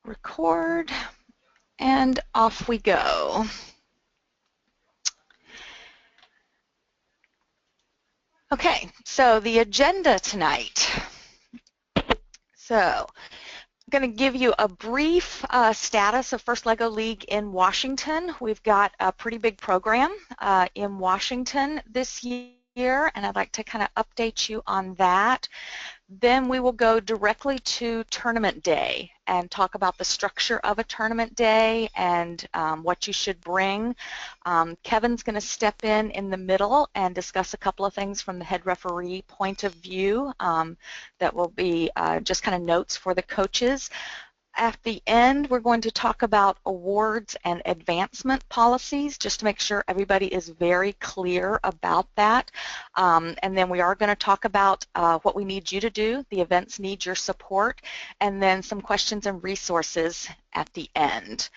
Record, and off we go. Okay, so the agenda tonight. So I'm going to give you a brief status of First LEGO League in Washington. We've got a pretty big program in Washington this year, and I'd like to kind of update you on that. Then we will go directly to tournament day and talk about the structure of a tournament day and what you should bring. Kevin's going to step in the middle and discuss a couple of things from the head referee point of view that will be just kind of notes for the coaches. At the end, we're going to talk about awards and advancement policies just to make sure everybody is very clear about that. And then we are going to talk about what we need you to do. The events need your support. And then some questions and resources at the end.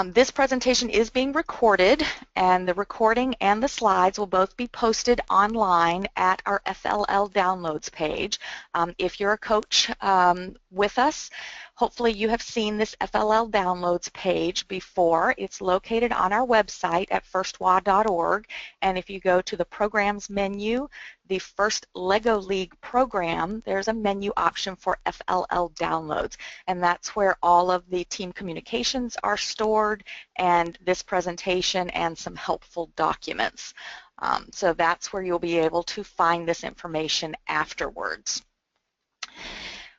This presentation is being recorded, and the recording and the slides will both be posted online at our FLL downloads page. If you're a coach with us, hopefully you have seen this FLL downloads page before. It's located on our website at firstwa.org, and if you go to the programs menu, the First LEGO League program, there's a menu option for FLL downloads, and that's where all of the team communications are stored and this presentation and some helpful documents. So that's where you'll be able to find this information afterwards.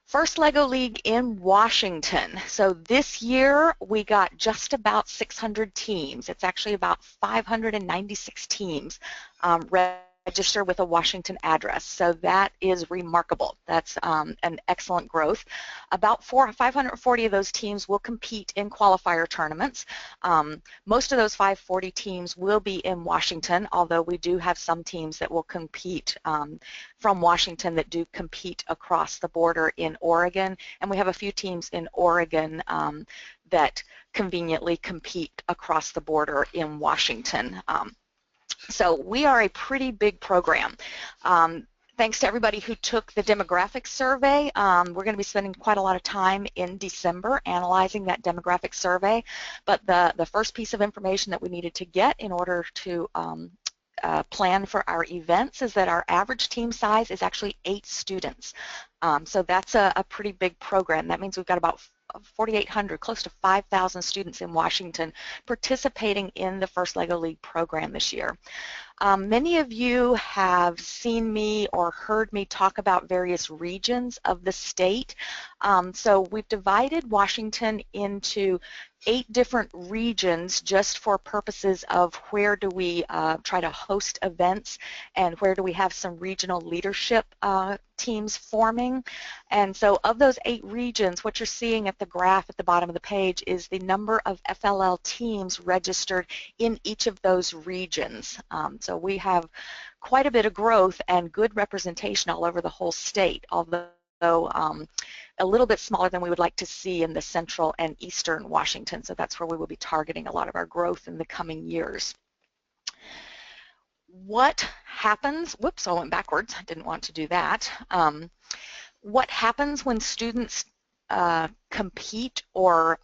First LEGO League in Washington. So this year we got just about 600 teams. It's actually about 596 teams register with a Washington address. So that is remarkable. That's an excellent growth. About 540 of those teams will compete in qualifier tournaments. Most of those 540 teams will be in Washington, although we do have some teams that will compete from Washington that do compete across the border in Oregon, and we have a few teams in Oregon that conveniently compete across the border in Washington. So we are a pretty big program. Thanks to everybody who took the demographic survey. We're going to be spending quite a lot of time in December analyzing that demographic survey, but the first piece of information that we needed to get in order to plan for our events is that our average team size is actually 8 students. So that's a pretty big program. That means we've got about 4,800, close to 5,000 students in Washington participating in the First LEGO League program this year. Many of you have seen me or heard me talk about various regions of the state. So we've divided Washington into 8 different regions just for purposes of where do we try to host events and where do we have some regional leadership teams forming. And so of those 8 regions, what you're seeing at the graph at the bottom of the page is the number of FLL teams registered in each of those regions. So we have quite a bit of growth and good representation all over the whole state, although a little bit smaller than we would like to see in the central and eastern Washington. So that's where we will be targeting a lot of our growth in the coming years. What happens, whoops, I went backwards, I didn't want to do that. What happens when students compete or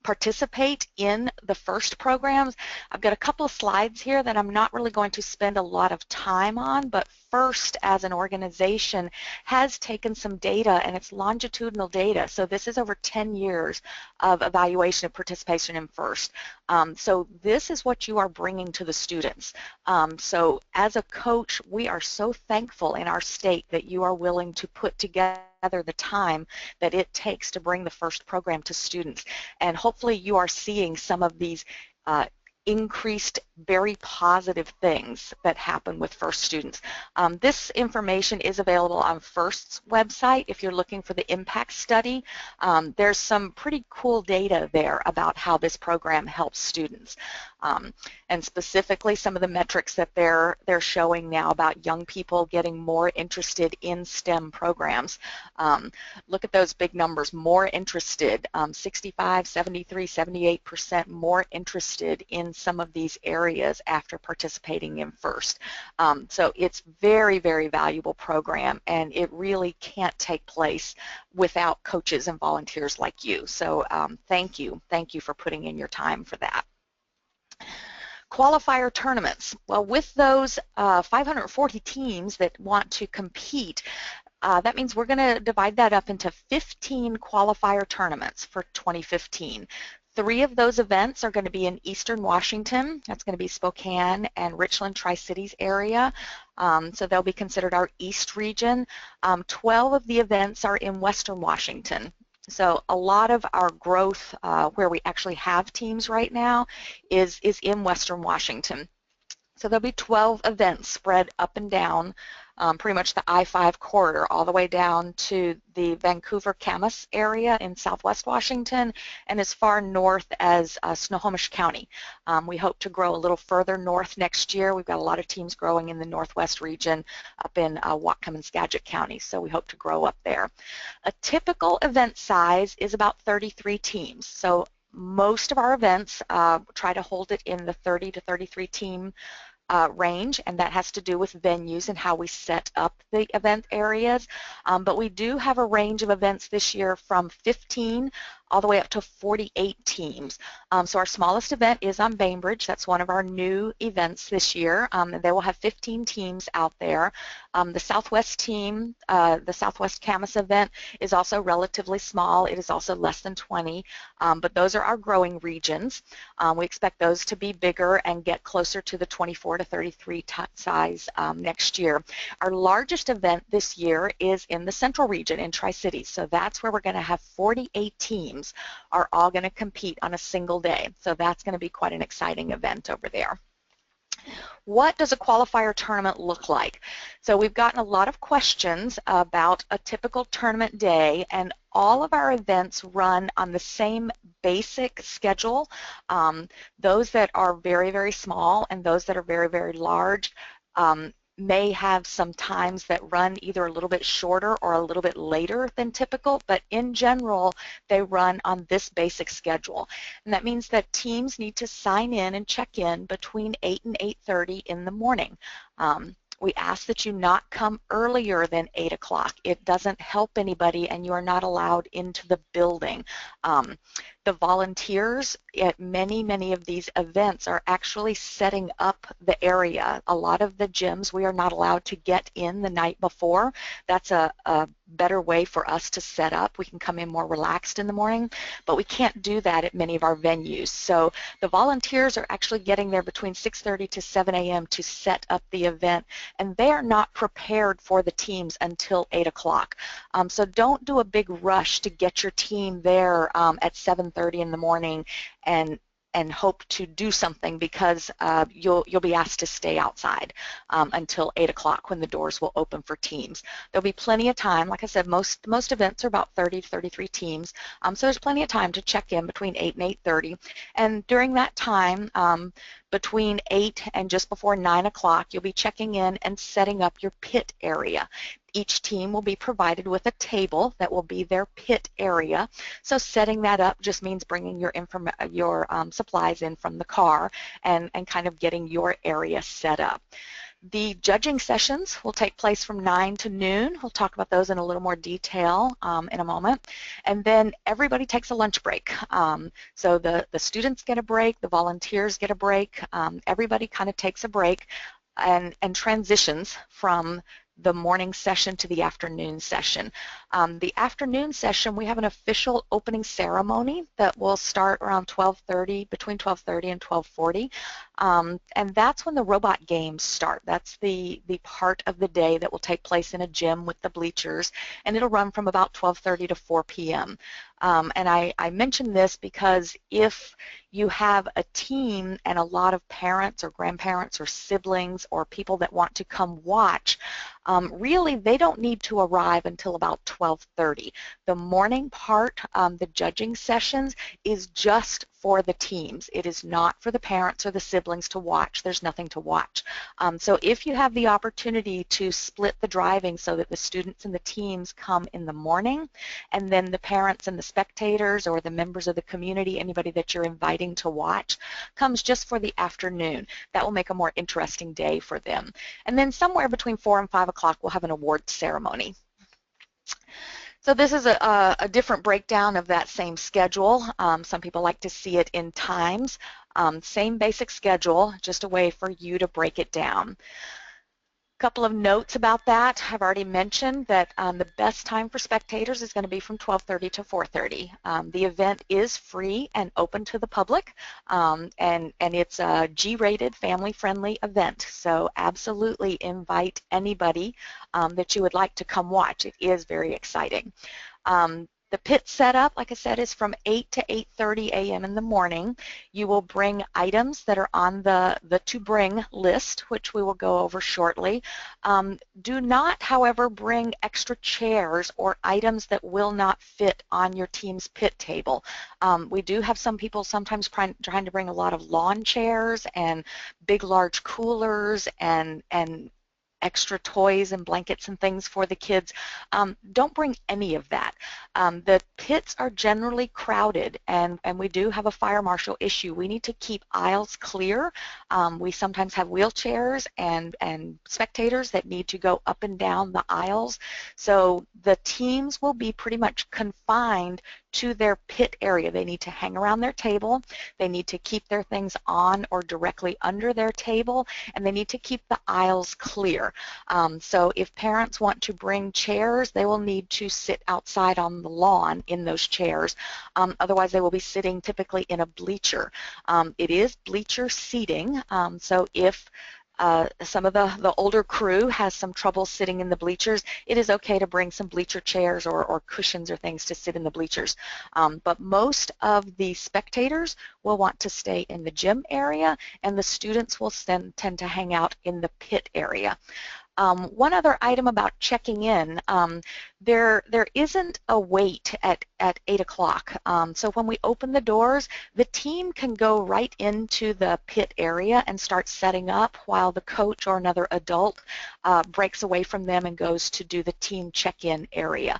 participate in the FIRST programs? I've got a couple of slides here that I'm not really going to spend a lot of time on, but FIRST as an organization has taken some data, and it's longitudinal data. So this is over 10 years of evaluation of participation in FIRST. So this is what you are bringing to the students. So as a coach, we are so thankful in our state that you are willing to put together the time that it takes to bring the FIRST program to students. And hopefully you are seeing some of these increased, very positive things that happen with FIRST students. This information is available on FIRST's website if you're looking for the impact study. There's some pretty cool data there about how this program helps students. And specifically some of the metrics that they're showing now about young people getting more interested in STEM programs. Look at those big numbers, more interested, 65, 73, 78% more interested in some of these areas after participating in FIRST. So it's very, very valuable program, and it really can't take place without coaches and volunteers like you. So thank you for putting in your time for that. Qualifier tournaments. Well, with those 540 teams that want to compete, that means we're going to divide that up into 15 qualifier tournaments for 2015. 3 of those events are going to be in Eastern Washington. That's going to be Spokane and Richland Tri-Cities area. So they'll be considered our East region. 12 of the events are in Western Washington. So a lot of our growth where we actually have teams right now is in Western Washington. So there'll be 12 events spread up and down pretty much the I-5 corridor all the way down to the Vancouver-Camas area in Southwest Washington and as far north as Snohomish County. We hope to grow a little further north next year. We've got a lot of teams growing in the Northwest region up in Whatcom and Skagit counties, so we hope to grow up there. A typical event size is about 33 teams. So most of our events try to hold it in the 30 to 33 team range, and that has to do with venues and how we set up the event areas. But we do have a range of events this year from 15 all the way up to 48 teams. So our smallest event is on Bainbridge. That's one of our new events this year. They will have 15 teams out there. The Southwest team, the Southwest Camas event, is also relatively small. It is also less than 20, but those are our growing regions. We expect those to be bigger and get closer to the 24 to 33 size next year. Our largest event this year is in the Central region in Tri-Cities. So that's where we're going to have 48 teams are all going to compete on a single day. So that's going to be quite an exciting event over there. What does a qualifier tournament look like? So we've gotten a lot of questions about a typical tournament day, and all of our events run on the same basic schedule. Those that are very, very small and those that are very, very large may have some times that run either a little bit shorter or a little bit later than typical, but in general, they run on this basic schedule. And that means that teams need to sign in and check in between 8 and 8:30 in the morning. We ask that you not come earlier than 8 o'clock. It doesn't help anybody, and you are not allowed into the building. The volunteers at many of these events are actually setting up the area. A lot of the gyms we are not allowed to get in the night before. That's a better way for us to set up. We can come in more relaxed in the morning, but we can't do that at many of our venues. So the volunteers are actually getting there between 6:30 to 7 a.m. to set up the event, and they are not prepared for the teams until 8 o'clock. So don't do a big rush to get your team there at 7:30 in the morning and hope to do something, because you'll be asked to stay outside until 8 o'clock when the doors will open for teams. There'll be plenty of time. Like I said, most events are about 30 to 33 teams, so there's plenty of time to check in between 8 and 8:30. And during that time, between 8 and just before 9 o'clock, you'll be checking in and setting up your pit area. Each team will be provided with a table that will be their pit area. So setting that up just means bringing your supplies in from the car and kind of getting your area set up. The judging sessions will take place from 9 to noon. We'll talk about those in a little more detail in a moment. And then everybody takes a lunch break. So the students get a break, the volunteers get a break, everybody kind of takes a break and transitions from the morning session to the afternoon session. The afternoon session, we have an official opening ceremony that will start around 12:30, between 12:30 and 12:40, and that's when the robot games start. That's the part of the day that will take place in a gym with the bleachers, and it'll run from about 12:30 to 4 p.m. And I mention this because if you have a team and a lot of parents or grandparents or siblings or people that want to come watch, really they don't need to arrive until about 12:30. The morning part, the judging sessions, is just for the teams. It is not for the parents or the siblings to watch. There's nothing to watch. So if you have the opportunity to split the driving so that the students and the teams come in the morning, and then the parents and the spectators or the members of the community, anybody that you're inviting to watch, comes just for the afternoon. That will make a more interesting day for them. And then somewhere between 4 and 5 o'clock, we'll have an awards ceremony. So this is a different breakdown of that same schedule. Some people like to see it in times. Same basic schedule, just a way for you to break it down. Couple of notes about that. I've already mentioned that the best time for spectators is going to be from 12:30 to 4:30. The event is free and open to the public, and it's a G-rated, family-friendly event. So absolutely invite anybody that you would like to come watch. It is very exciting. The pit setup, like I said, is from 8 to 8:30 a.m. in the morning. You will bring items that are on the to bring list, which we will go over shortly. Do not, however, bring extra chairs or items that will not fit on your team's pit table. We do have some people sometimes trying to bring a lot of lawn chairs and big, large coolers and extra toys and blankets and things for the kids. Don't bring any of that. The pits are generally crowded, and we do have a fire marshal issue. We need to keep aisles clear. We sometimes have wheelchairs and spectators that need to go up and down the aisles. So the teams will be pretty much confined to their pit area. They need to hang around their table, they need to keep their things on or directly under their table, and they need to keep the aisles clear. So if parents want to bring chairs, they will need to sit outside on the lawn in those chairs. Otherwise, they will be sitting typically in a bleacher. It is bleacher seating, so if some of the older crew has some trouble sitting in the bleachers, it is okay to bring some bleacher chairs or cushions or things to sit in the bleachers. But most of the spectators will want to stay in the gym area, and the students will tend to hang out in the pit area. One other item about checking in, there isn't a wait at 8 o'clock. So when we open the doors, the team can go right into the pit area and start setting up while the coach or another adult breaks away from them and goes to do the team check-in area.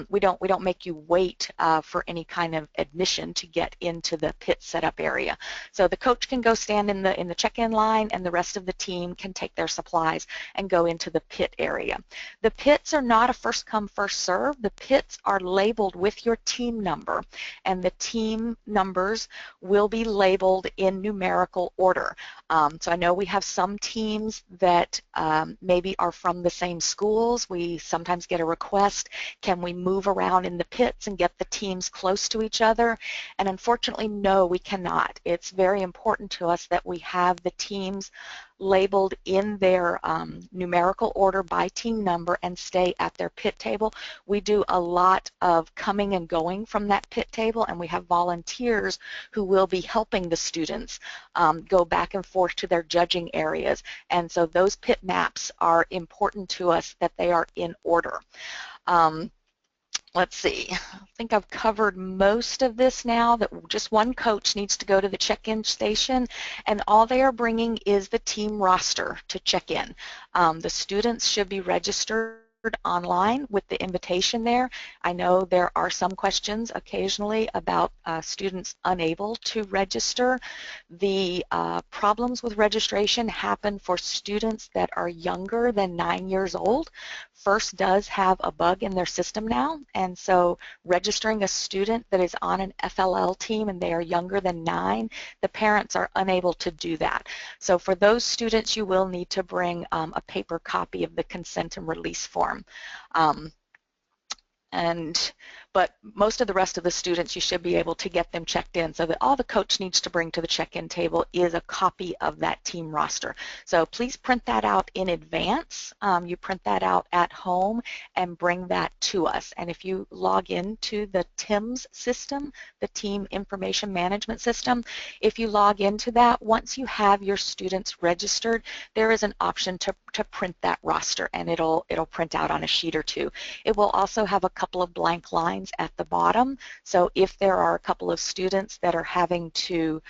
We don't make you wait for any kind of admission to get into the pit setup area. So the coach can go stand in the check-in line, and the rest of the team can take their supplies and go into the pit area. The pits are not a first come, first serve. The pits are labeled with your team number, and the team numbers will be labeled in numerical order. So I know we have some teams that maybe are from the same schools. We sometimes get a request, can we move around in the pits and get the teams close to each other? And unfortunately, no, we cannot. It's very important to us that we have the teams labeled in their numerical order by team number and stay at their pit table. We do a lot of coming and going from that pit table, and we have volunteers who will be helping the students go back and forth to their judging areas. And so those pit maps are important to us, that they are in order. Let's see, I think I've covered most of this now, that just one coach needs to go to the check-in station, and all they are bringing is the team roster to check in. The students should be registered online with the invitation there. I know there are some questions occasionally about students unable to register. The problems with registration happen for students that are younger than 9 years old. FIRST does have a bug in their system now, and so registering a student that is on an FLL team and they are younger than 9, the parents are unable to do that. So for those students, you will need to bring a paper copy of the consent and release form. But most of the rest of the students, you should be able to get them checked in, so that all the coach needs to bring to the check-in table is a copy of that team roster. So please print that out in advance. You print that out at home and bring that to us. And if you log into the TIMS system, the Team Information Management System, if you log into that, once you have your students registered, there is an option to print that roster, and it'll print out on a sheet or two. It will also have a couple of blank lines lines at the bottom. So if there are a couple of students that are having to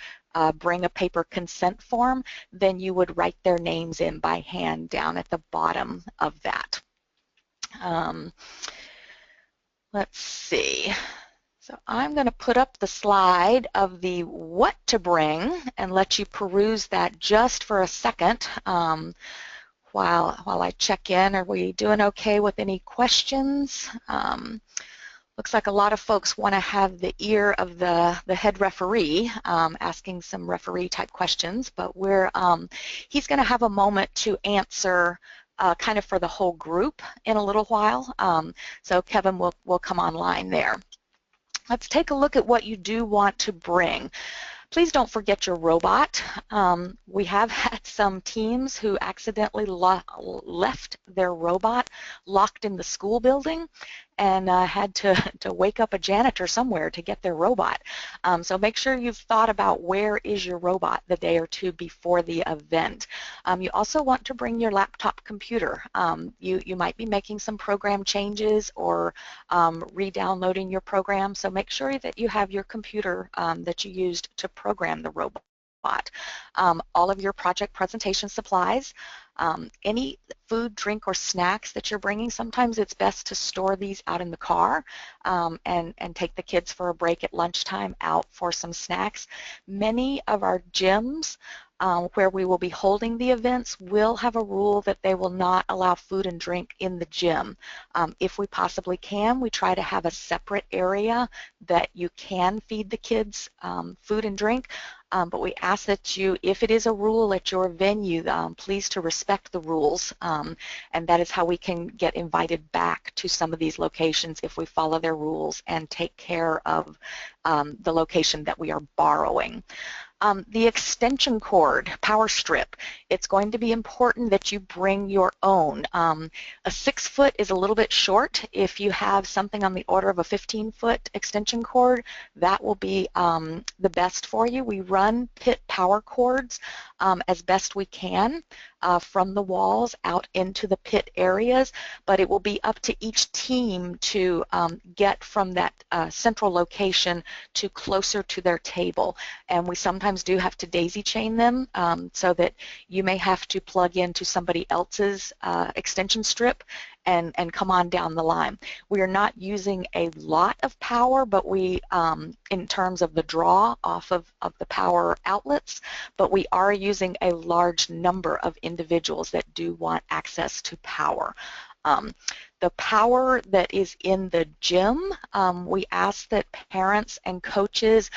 bring a paper consent form, then you would write their names in by hand down at the bottom of that. Let's see. So I'm going to put up the slide of the what to bring and let you peruse that just for a second while I check in. Are we doing okay with any questions? Looks like a lot of folks want to have the ear of the head referee asking some referee type questions, but he's going to have a moment to answer kind of for the whole group in a little while. So Kevin will come online there. Let's take a look at what you do want to bring. Please don't forget your robot. We have had some teams who accidentally left their robot locked in the school building and had to wake up a janitor somewhere to get their robot. So make sure you've thought about where is your robot the day or two before the event. You also want to bring your laptop computer. You might be making some program changes or re-downloading your program, so make sure that you have your computer that you used to program the robot. All of your project presentation supplies, any food, drink, or snacks that you're bringing. Sometimes it's best to store these out in the car and take the kids for a break at lunchtime out for some snacks. Many of our gyms where we will be holding the events will have a rule that they will not allow food and drink in the gym. If we possibly can, we try to have a separate area that you can feed the kids food and drink. But we ask that you, if it is a rule at your venue, please to respect the rules, and that is how we can get invited back to some of these locations if we follow their rules and take care of the location that we are borrowing. The extension cord, power strip, it's going to be important that you bring your own. A 6-foot is a little bit short. If you have something on the order of a 15-foot extension cord, that will be the best for you. We run pit power cords as best we can from the walls out into the pit areas, but it will be up to each team to get from that central location to closer to their table. And we sometimes do have to daisy chain them so that you may have to plug into somebody else's extension strip and come on down the line. We are not using a lot of power, but we, in terms of the draw off of the power outlets, but we are using a large number of individuals that do want access to power. The power that is in the gym, we ask that parents and coaches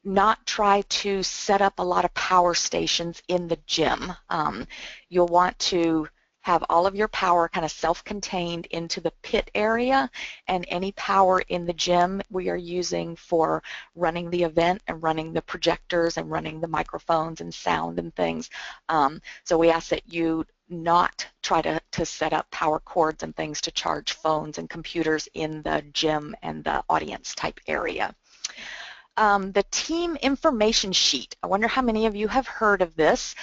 not try to set up a lot of power stations in the gym. You'll want to have all of your power kind of self-contained into the pit area, and any power in the gym we are using for running the event and running the projectors and running the microphones and sound and things. So we ask that you not try to set up power cords and things to charge phones and computers in the gym and the audience type area. The team information sheet. I wonder how many of you have heard of this.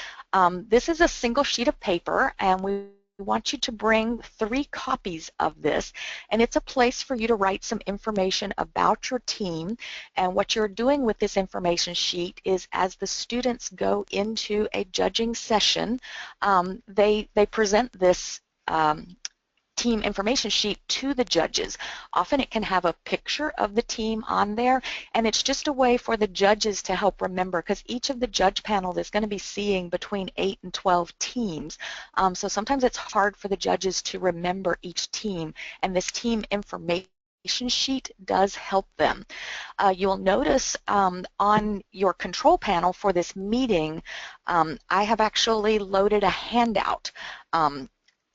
This is a single sheet of paper, and we want you to bring 3 copies of this, and it's a place for you to write some information about your team. And what you're doing with this information sheet is, as the students go into a judging session, they present this team information sheet to the judges. Often it can have a picture of the team on there, and it's just a way for the judges to help remember, because each of the judge panel is going to be seeing between 8 and 12 teams. So sometimes it's hard for the judges to remember each team, and this team information sheet does help them. You'll notice on your control panel for this meeting, I have actually loaded a handout.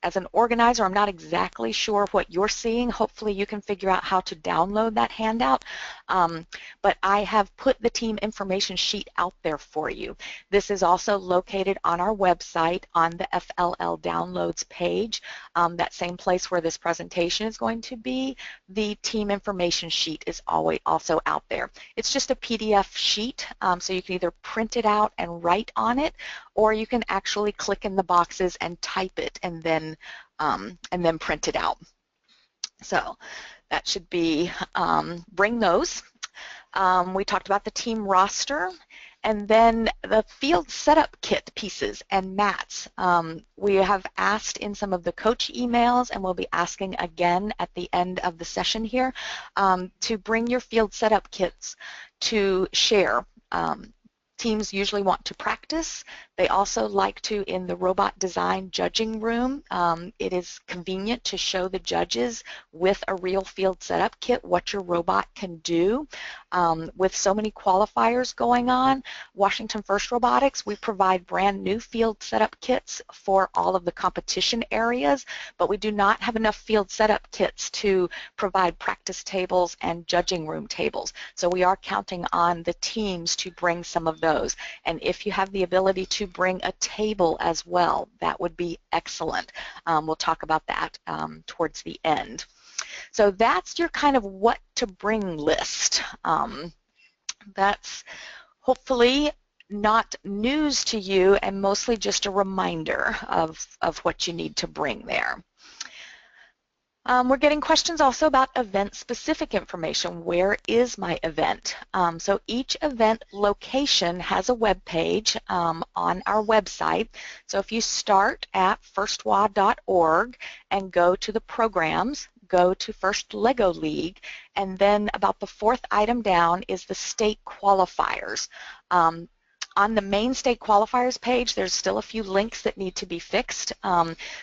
As an organizer, I'm not exactly sure what you're seeing. Hopefully you can figure out how to download that handout, but I have put the team information sheet out there for you. This is also located on our website on the FLL downloads page, that same place where this presentation is going to be. The team information sheet is always also out there. It's just a PDF sheet, so you can either print it out and write on it, or you can actually click in the boxes and type it and then print it out. So that should be bring those. We talked about the team roster, and then the field setup kit pieces and mats. We have asked in some of the coach emails, and we'll be asking again at the end of the session here, to bring your field setup kits to share. Teams usually want to practice. They also like to, in the robot design judging room, it is convenient to show the judges with a real field setup kit what your robot can do. With so many qualifiers going on, Washington First Robotics, we provide brand new field setup kits for all of the competition areas, but we do not have enough field setup kits to provide practice tables and judging room tables. So we are counting on the teams to bring some of those. And if you have the ability to bring a table as well, that would be excellent. We'll talk about that towards the end. So that's your kind of what to bring list. That's hopefully not news to you and mostly just a reminder of what you need to bring there. We're getting questions also about event-specific information. Where is my event? So each event location has a web page on our website. So if you start at firstwa.org and go to the programs, go to First Lego League, and then about the fourth item down is the state qualifiers. On the main state qualifiers page, there's still a few links that need to be fixed.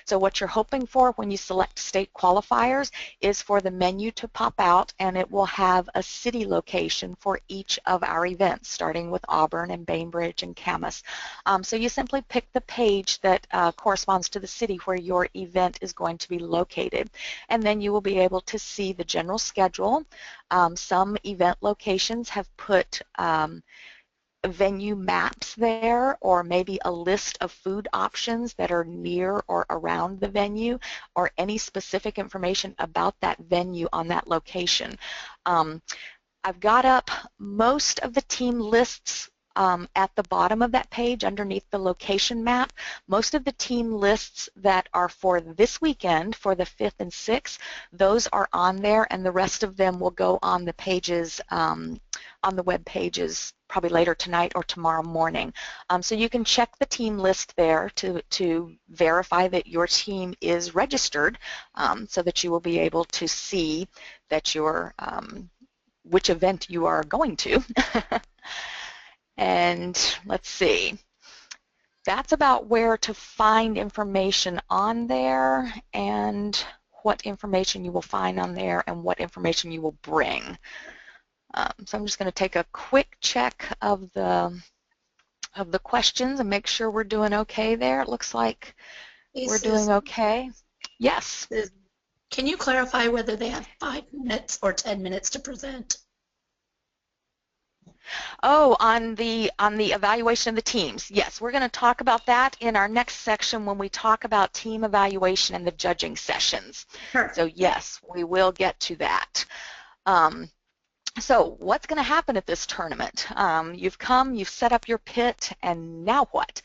So what you're hoping for when you select state qualifiers is for the menu to pop out, and it will have a city location for each of our events, starting with Auburn and Bainbridge and Camas. So you simply pick the page that corresponds to the city where your event is going to be located, and then you will be able to see the general schedule. Some event locations have put venue maps there, or maybe a list of food options that are near or around the venue, or any specific information about that venue on that location. I've got up most of the team lists at the bottom of that page underneath the location map. Most of the team lists that are for this weekend, for the 5th and 6th, those are on there, and the rest of them will go on the pages, on the web pages, probably later tonight or tomorrow morning. So you can check the team list there to verify that your team is registered, so that you will be able to see that your which event you are going to. And let's see, that's about where to find information on there and what information you will find on there and what information you will bring. So I'm just going to take a quick check of the questions and make sure we're doing okay there. It looks like we're doing okay. Yes. Can you clarify whether they have 5 minutes or 10 minutes to present? Oh, on the evaluation of the teams. Yes, we're going to talk about that in our next section when we talk about team evaluation and the judging sessions. Sure. So yes, we will get to that. So what's going to happen at this tournament? You've come, you've set up your pit, and now what?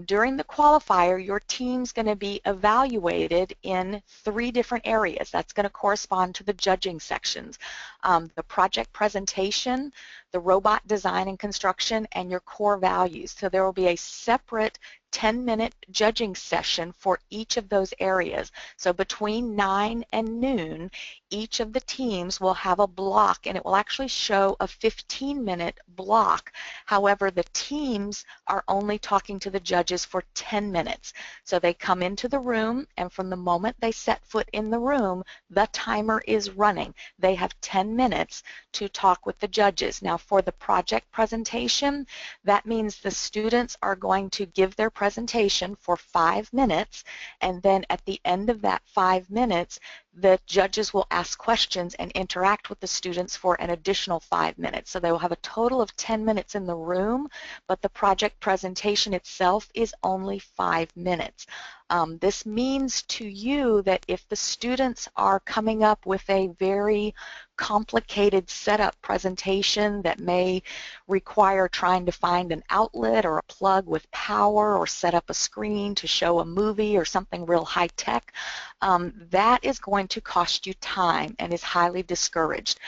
During the qualifier, your team's going to be evaluated in 3 different areas. That's going to correspond to the judging sections. The project presentation, the robot design and construction, and your core values. So there will be a separate 10-minute judging session for each of those areas. So between 9 and noon, each of the teams will have a block, and it will actually show a 15-minute block. However, the teams are only talking to the judges for 10 minutes. So they come into the room, and from the moment they set foot in the room, the timer is running. They have 10 minutes to talk with the judges. Now, for the project presentation, that means the students are going to give their presentation for 5 minutes, and then at the end of that 5 minutes, the judges will ask questions and interact with the students for an additional 5 minutes. So they will have a total of 10 minutes in the room, but the project presentation itself is only 5 minutes. This means to you that if the students are coming up with a very complicated setup presentation that may require trying to find an outlet or a plug with power or set up a screen to show a movie or something real high tech, that is going to cost you time and is highly discouraged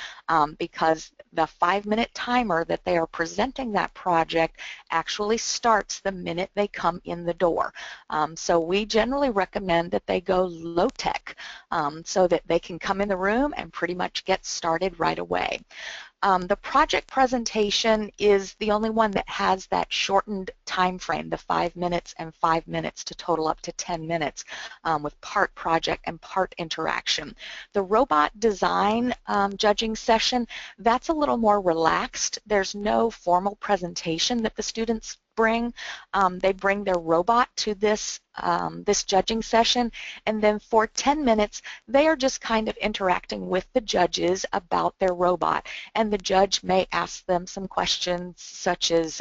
because the 5-minute timer that they are presenting that project actually starts the minute they come in the door. So we generally recommend that they go low tech so that they can come in the room and pretty much get started right away. The project presentation is the only one that has that shortened time frame, the 5 minutes and 5 minutes to total up to 10 minutes with part project and part interaction. The robot design judging session, that's a little more relaxed. There's no formal presentation that the students bring. They bring their robot to this judging session, and then for 10 minutes they are just kind of interacting with the judges about their robot, and the judge may ask them some questions such as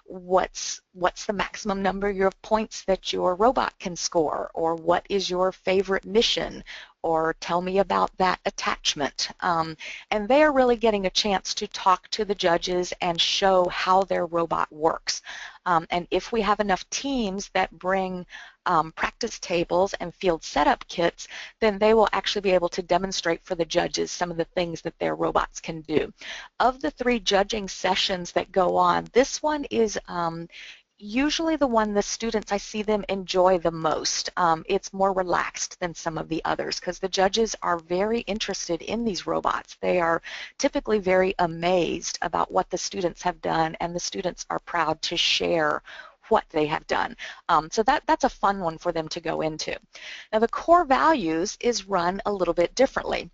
what's the maximum number of points that your robot can score, or what is your favorite mission, or tell me about that attachment. And they are really getting a chance to talk to the judges and show how their robot works. And if we have enough teams that bring practice tables and field setup kits, then they will actually be able to demonstrate for the judges some of the things that their robots can do. Of the 3 judging sessions that go on, this one is usually the one the students, I see them enjoy the most. It's more relaxed than some of the others because the judges are very interested in these robots. They are typically very amazed about what the students have done, and the students are proud to share what they have done. So that's a fun one for them to go into. Now the core values is run a little bit differently.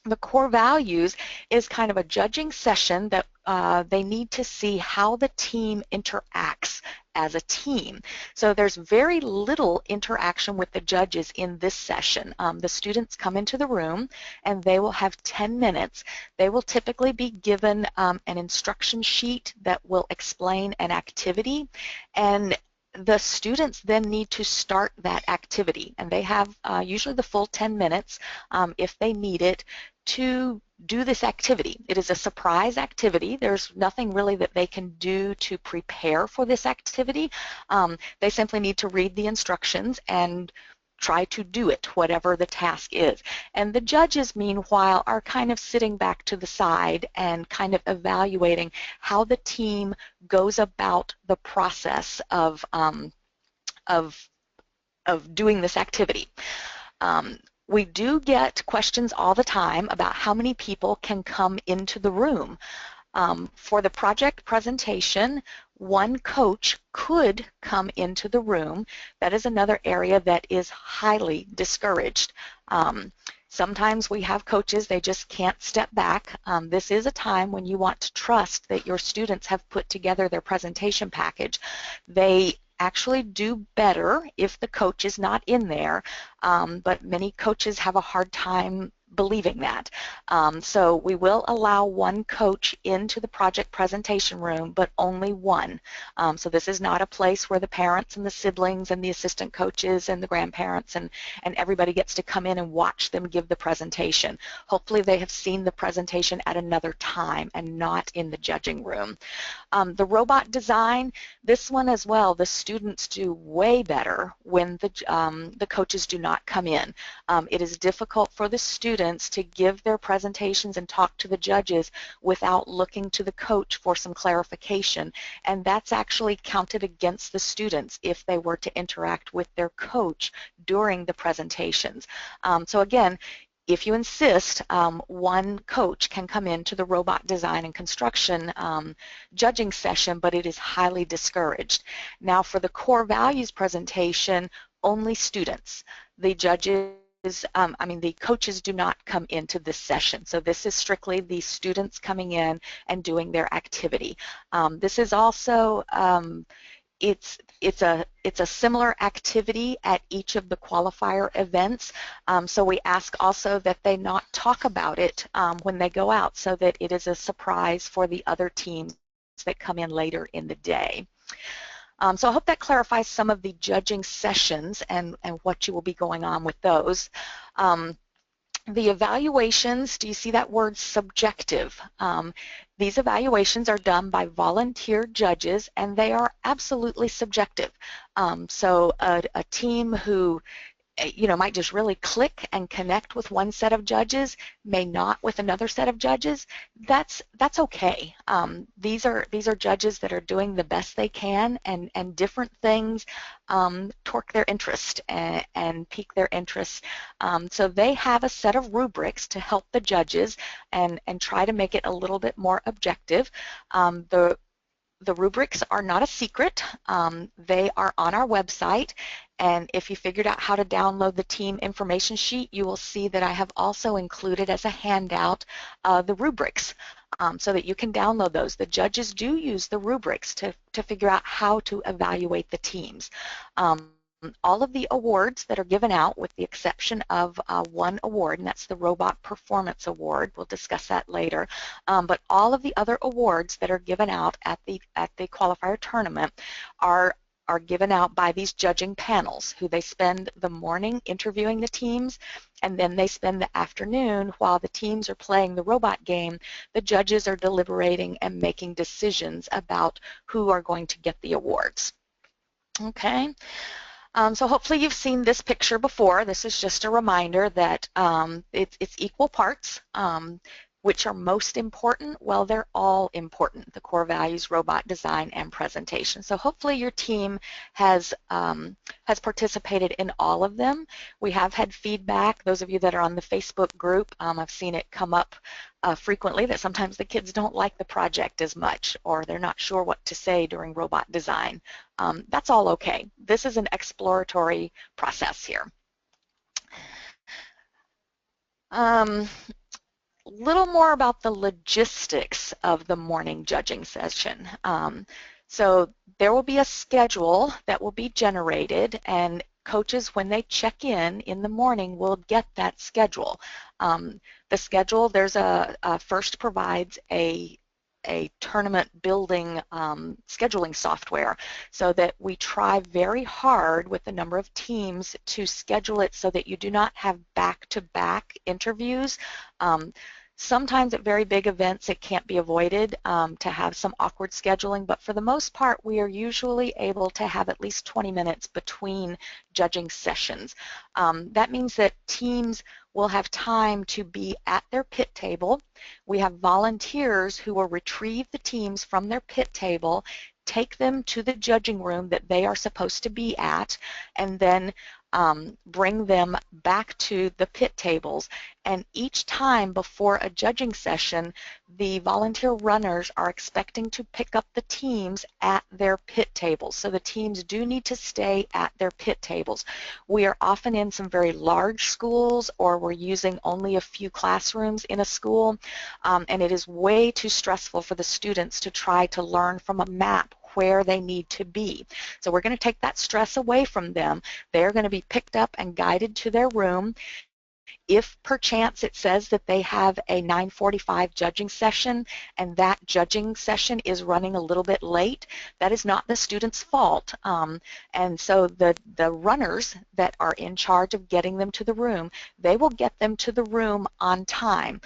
The core values is kind of a judging session that they need to see how the team interacts as a team. So there's very little interaction with the judges in this session. The students come into the room and they will have 10 minutes. They will typically be given an instruction sheet that will explain an activity, and the students then need to start that activity, and they have usually the full 10 minutes if they need it to do this activity. It is a surprise activity. There's nothing really that they can do to prepare for this activity. They simply need to read the instructions and try to do it, whatever the task is. And the judges, meanwhile, are kind of sitting back to the side and kind of evaluating how the team goes about the process of doing this activity. We do get questions all the time about how many people can come into the room. For the project presentation, 1 coach could come into the room. That is another area that is highly discouraged. Sometimes we have coaches, they just can't step back. This is a time when you want to trust that your students have put together their presentation package. They actually do better if the coach is not in there, but many coaches have a hard time believing that. So we will allow 1 coach into the project presentation room, but only 1. So this is not a place where the parents and the siblings and the assistant coaches and the grandparents and everybody gets to come in and watch them give the presentation. Hopefully they have seen the presentation at another time and not in the judging room. The robot design, this one as well, the students do way better when the coaches do not come in. It is difficult for the students to give their presentations and talk to the judges without looking to the coach for some clarification, and that's actually counted against the students if they were to interact with their coach during the presentations. So again, if you insist, 1 coach can come into the robot design and construction judging session, but it is highly discouraged. Now for the core values presentation, only students. The judges, the coaches do not come into this session. So this is strictly the students coming in and doing their activity. This is also, it's a similar activity at each of the qualifier events. So we ask also that they not talk about it when they go out, so that it is a surprise for the other teams that come in later in the day. So I hope that clarifies some of the judging sessions and what you will be going on with those. The evaluations, do you see that word subjective? These evaluations are done by volunteer judges, and they are absolutely subjective. So a team who might just really click and connect with one set of judges, may not with another set of judges. That's okay. These are judges that are doing the best they can, and different things torque their interest and pique their interest. So they have a set of rubrics to help the judges and try to make it a little bit more objective. The rubrics are not a secret. They are on our website, and if you figured out how to download the team information sheet, you will see that I have also included as a handout the rubrics so that you can download those. The judges do use the rubrics to figure out how to evaluate the teams. All of the awards that are given out, with the exception of one award, and that's the Robot Performance Award. We'll discuss that later. But all of the other awards that are given out at the qualifier tournament are given out by these judging panels, who they spend the morning interviewing the teams, and then they spend the afternoon while the teams are playing the robot game. The judges are deliberating and making decisions about who are going to get the awards. Okay. So hopefully you've seen this picture before. This is just a reminder that it's equal parts. Which are most important? Well, they're all important: the core values, robot design, and presentation. So hopefully your team has participated in all of them. We have had feedback. Those of you that are on the Facebook group, I've seen it come up frequently that sometimes the kids don't like the project as much, or they're not sure what to say during robot design. That's all okay. This is an exploratory process here. Little more about the logistics of the morning judging session. So there will be a schedule that will be generated, and coaches, when they check in the morning, will get that schedule. The schedule, there's first provides a tournament building scheduling software, so that we try very hard with the number of teams to schedule it so that you do not have back-to-back interviews. Sometimes at very big events it can't be avoided to have some awkward scheduling, but for the most part we are usually able to have at least 20 minutes between judging sessions. That means that teams will have time to be at their pit table. We have volunteers who will retrieve the teams from their pit table, take them to the judging room that they are supposed to be at, and then bring them back to the pit tables. And each time before a judging session, the volunteer runners are expecting to pick up the teams at their pit tables. So the teams do need to stay at their pit tables. We are often in some very large schools, or we're using only a few classrooms in a school, and it is way too stressful for the students to try to learn from a map where they need to be. So we're going to take that stress away from them. They're going to be picked up and guided to their room. If perchance it says that they have a 9:45 judging session and that judging session is running a little bit late, that is not the student's fault. And so the runners that are in charge of getting them to the room, they will get them to the room on time.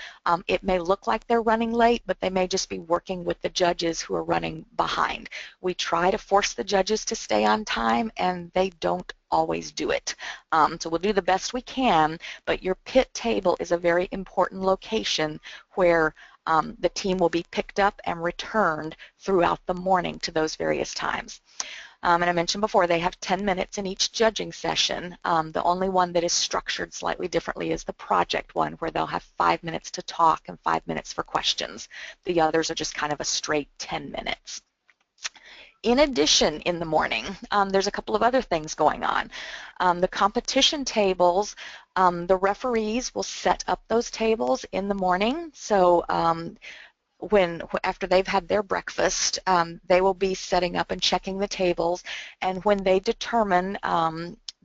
It may look like they're running late, but they may just be working with the judges who are running behind. We try to force the judges to stay on time, and they don't always do it. So we'll do the best we can, but your pit table is a very important location where the team will be picked up and returned throughout the morning to those various times. And I mentioned before, they have 10 minutes in each judging session. The only one that is structured slightly differently is the project one, where they'll have 5 minutes to talk and 5 minutes for questions. The others are just kind of a straight 10 minutes. In addition, in the morning, there's a couple of other things going on. The competition tables, the referees will set up those tables in the morning. So after they've had their breakfast, they will be setting up and checking the tables, and when they determine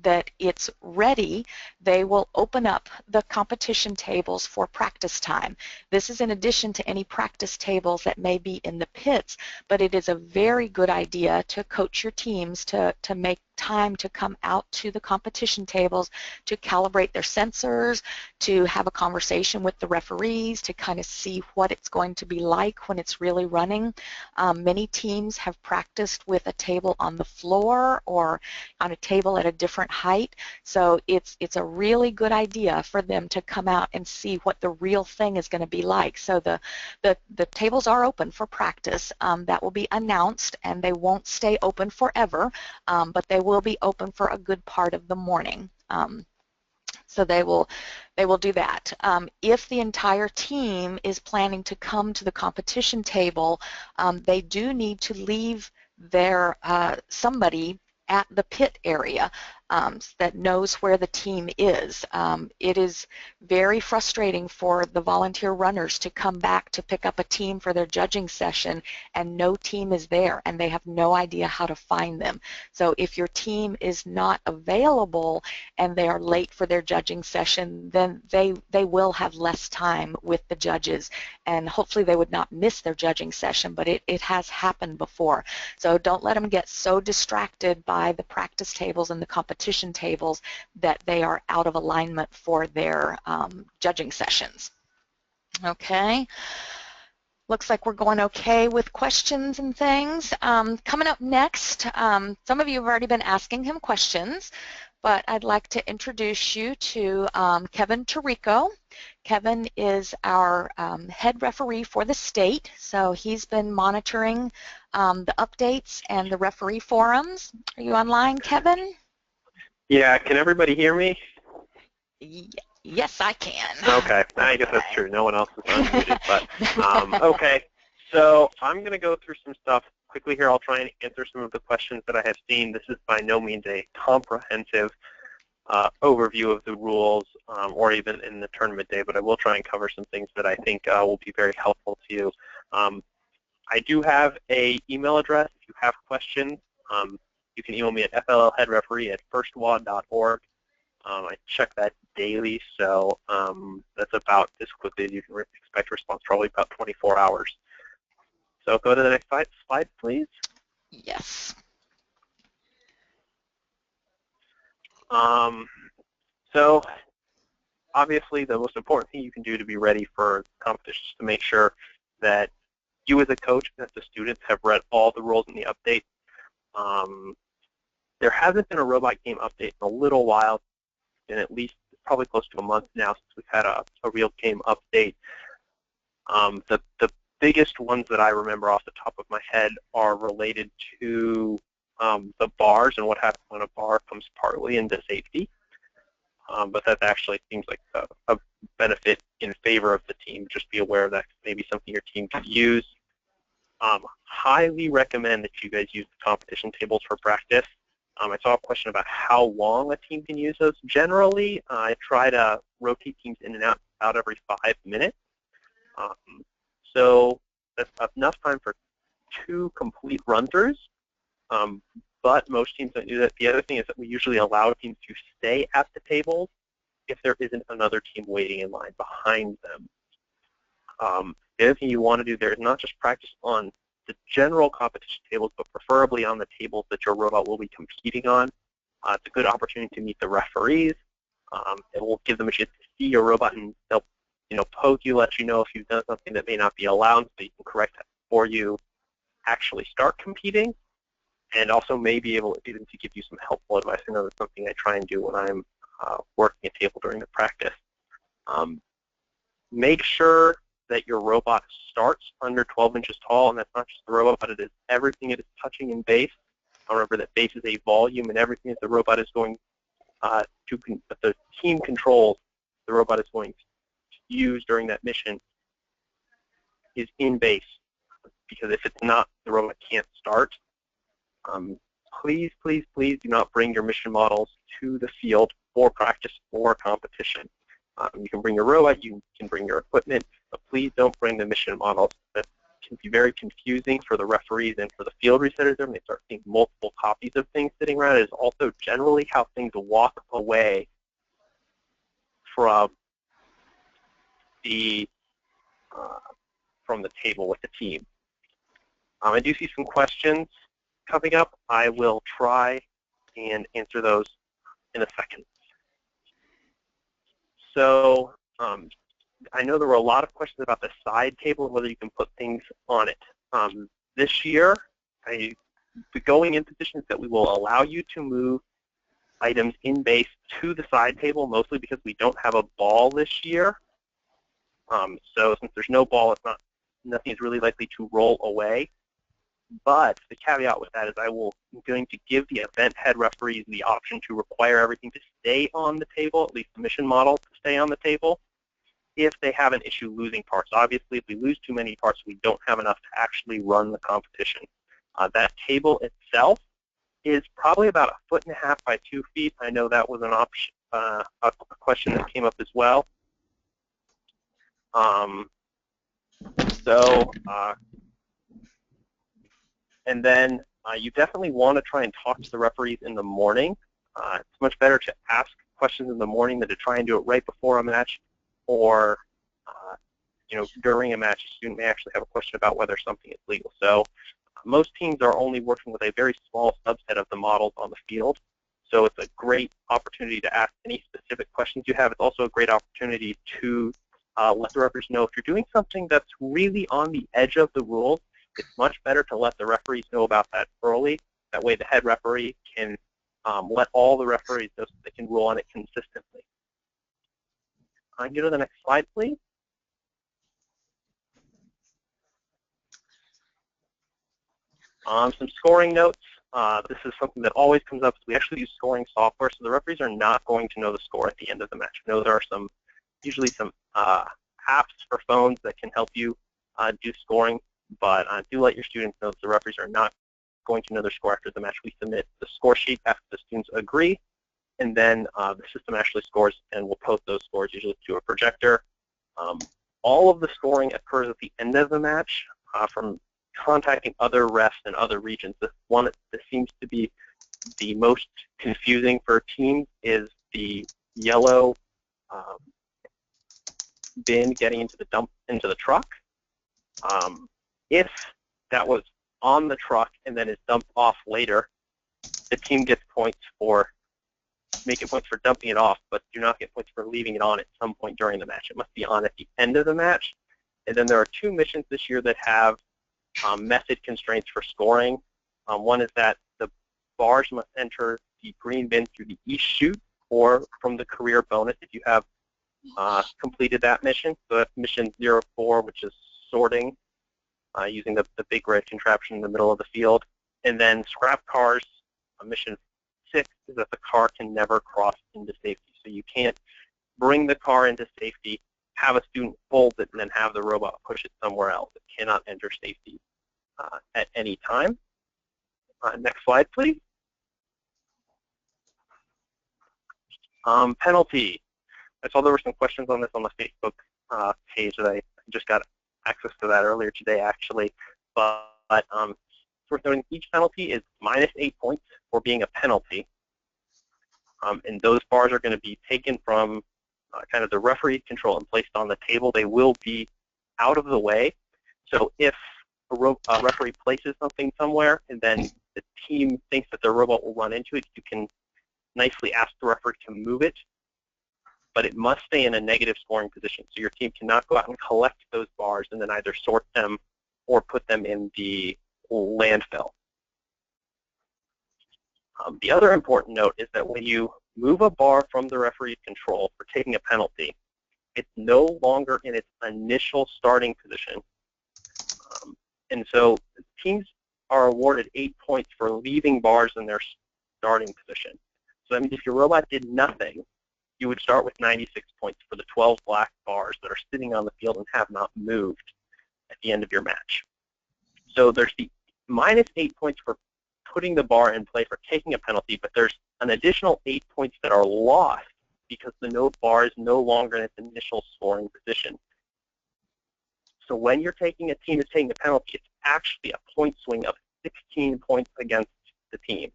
that it's ready, they will open up the competition tables for practice time. This is in addition to any practice tables that may be in the pits, but it is a very good idea to coach your teams to make time to come out to the competition tables to calibrate their sensors, to have a conversation with the referees, to kind of see what it's going to be like when it's really running. Many teams have practiced with a table on the floor or on a table at a different height, so it's a really good idea for them to come out and see what the real thing is going to be like. So the tables are open for practice. That will be announced, and they won't stay open forever, but they will be open for a good part of the morning. So they will do that. If the entire team is planning to come to the competition table, they do need to leave their somebody at the pit area that knows where the team is. It is very frustrating for the volunteer runners to come back to pick up a team for their judging session and no team is there and they have no idea how to find them. So if your team is not available and they are late for their judging session, then they will have less time with the judges, and hopefully they would not miss their judging session, but it has happened before. So don't let them get so distracted by the practice tables and the competition tables that they are out of alignment for their judging sessions. Okay. Looks like we're going okay with questions and things. Coming up next, some of you have already been asking him questions, but I'd like to introduce you to Kevin Tirico. Kevin is our head referee for the state, so he's been monitoring the updates and the referee forums. Are you online, Kevin? Yeah, can everybody hear me? Yes, I can. Okay, I guess that's true. No one else is unmuted, but okay. So I'm going to go through some stuff quickly here. I'll try and answer some of the questions that I have seen. This is by no means a comprehensive overview of the rules or even in the tournament day, but I will try and cover some things that I think will be very helpful to you. I do have an email address. If you have questions, you can email me at flheadreferee@firstwa.org. I check that daily, so that's about as quickly as you can expect a response, probably about 24 hours. So go to the next slide, please. Yes. So obviously the most important thing you can do to be ready for competition is to make sure that you as a coach and that the students have read all the rules in the update. There hasn't been a robot game update in a little while, in at least probably close to a month now since we've had a real game update. The biggest ones that I remember off the top of my head are related to the bars and what happens when a bar comes partly into safety. But that actually seems like a benefit in favor of the team. Just be aware that maybe something your team could use. Highly recommend that you guys use the competition tables for practice. I saw a question about how long a team can use those. Generally, I try to rotate teams in and out about every 5 minutes. So that's enough time for 2 complete run-throughs, but most teams don't do that. The other thing is that we usually allow teams to stay at the tables if there isn't another team waiting in line behind them. The other thing you want to do there is not just practice on the general competition tables, but preferably on the tables that your robot will be competing on. It's a good opportunity to meet the referees. It will give them a chance to see your robot, and they'll poke you, let you know if you've done something that may not be allowed, so you can correct that before you actually start competing, and also may be able even to give you some helpful advice. I know that's something I try and do when I'm working a table during the practice. Make sure that your robot starts under 12 inches tall, and that's not just the robot, but it is everything it is touching in base. Remember that base is a volume, and everything that the robot is going that the team controls, the robot is going to use during that mission is in base, because if it's not, the robot can't start. Please, please, please do not bring your mission models to the field for practice or competition. You can bring your robot, you can bring your equipment, but please don't bring the mission models. That's can be very confusing for the referees and for the field resetters when they start seeing multiple copies of things sitting around. It is also generally how things walk away from the table with the team. I do see some questions coming up. I will try and answer those in a second. So I know there were a lot of questions about the side table and whether you can put things on it. This year, the going-in position is that we will allow you to move items in base to the side table, mostly because we don't have a ball this year. So since there's no ball, nothing is really likely to roll away. But the caveat with that is I'm going to give the event head referees the option to require everything to stay on the table, at least the mission model to stay on the table, if they have an issue losing parts. Obviously, if we lose too many parts, we don't have enough to actually run the competition. That table itself is probably about 1.5 feet by 2 feet. I know that was an option, a question that came up as well. And then you definitely want to try and talk to the referees in the morning. It's much better to ask questions in the morning than to try and do it right before a match, or during a match, a student may actually have a question about whether something is legal. So most teams are only working with a very small subset of the models on the field. So it's a great opportunity to ask any specific questions you have. It's also a great opportunity to let the referees know if you're doing something that's really on the edge of the rules. It's much better to let the referees know about that early. That way the head referee can let all the referees know so they can rule on it consistently. Can you go to the next slide, please? Some scoring notes. This is something that always comes up. We actually use scoring software, so the referees are not going to know the score at the end of the match. I know there are usually some apps for phones that can help you do scoring, but do let your students know that the referees are not going to know their score after the match. We submit the score sheet after the students agree, and then the system actually scores, and we'll post those scores usually to a projector. All of the scoring occurs at the end of the match from contacting other refs in other regions. The one that seems to be the most confusing for teams is the yellow bin getting into the truck. If that was on the truck and then is dumped off later, the team gets points for dumping it off, but do not get points for leaving it on at some point during the match. It must be on at the end of the match. And then there are 2 missions this year that have method constraints for scoring. One is that the bars must enter the green bin through the east chute or from the career bonus if you have completed that mission. So that's mission 04, which is sorting using the big red contraption in the middle of the field. And then scrap cars, mission 6 is that the car can never cross into safety. So you can't bring the car into safety, have a student hold it, and then have the robot push it somewhere else. It cannot enter safety at any time. Next slide, please. Penalty. I saw there were some questions on this on the Facebook page that I just got access to that earlier today, actually. But it's worth noting each penalty is -8 points for being a penalty. And those bars are going to be taken from kind of the referee control and placed on the table. They will be out of the way. So if a referee places something somewhere and then the team thinks that their robot will run into it, you can nicely ask the referee to move it, but it must stay in a negative scoring position. So your team cannot go out and collect those bars and then either sort them or put them in the landfill. The other important note is that when you move a bar from the referee's control for taking a penalty, it's no longer in its initial starting position. And so teams are awarded 8 points for leaving bars in their starting position. So that means if your robot did nothing, you would start with 96 points for the 12 black bars that are sitting on the field and have not moved at the end of your match. So there's the -8 points for putting the bar in play for taking a penalty, but there's an additional 8 points that are lost because the bar is no longer in its initial scoring position. So when a team is taking a penalty, it's actually a point swing of 16 points against the team.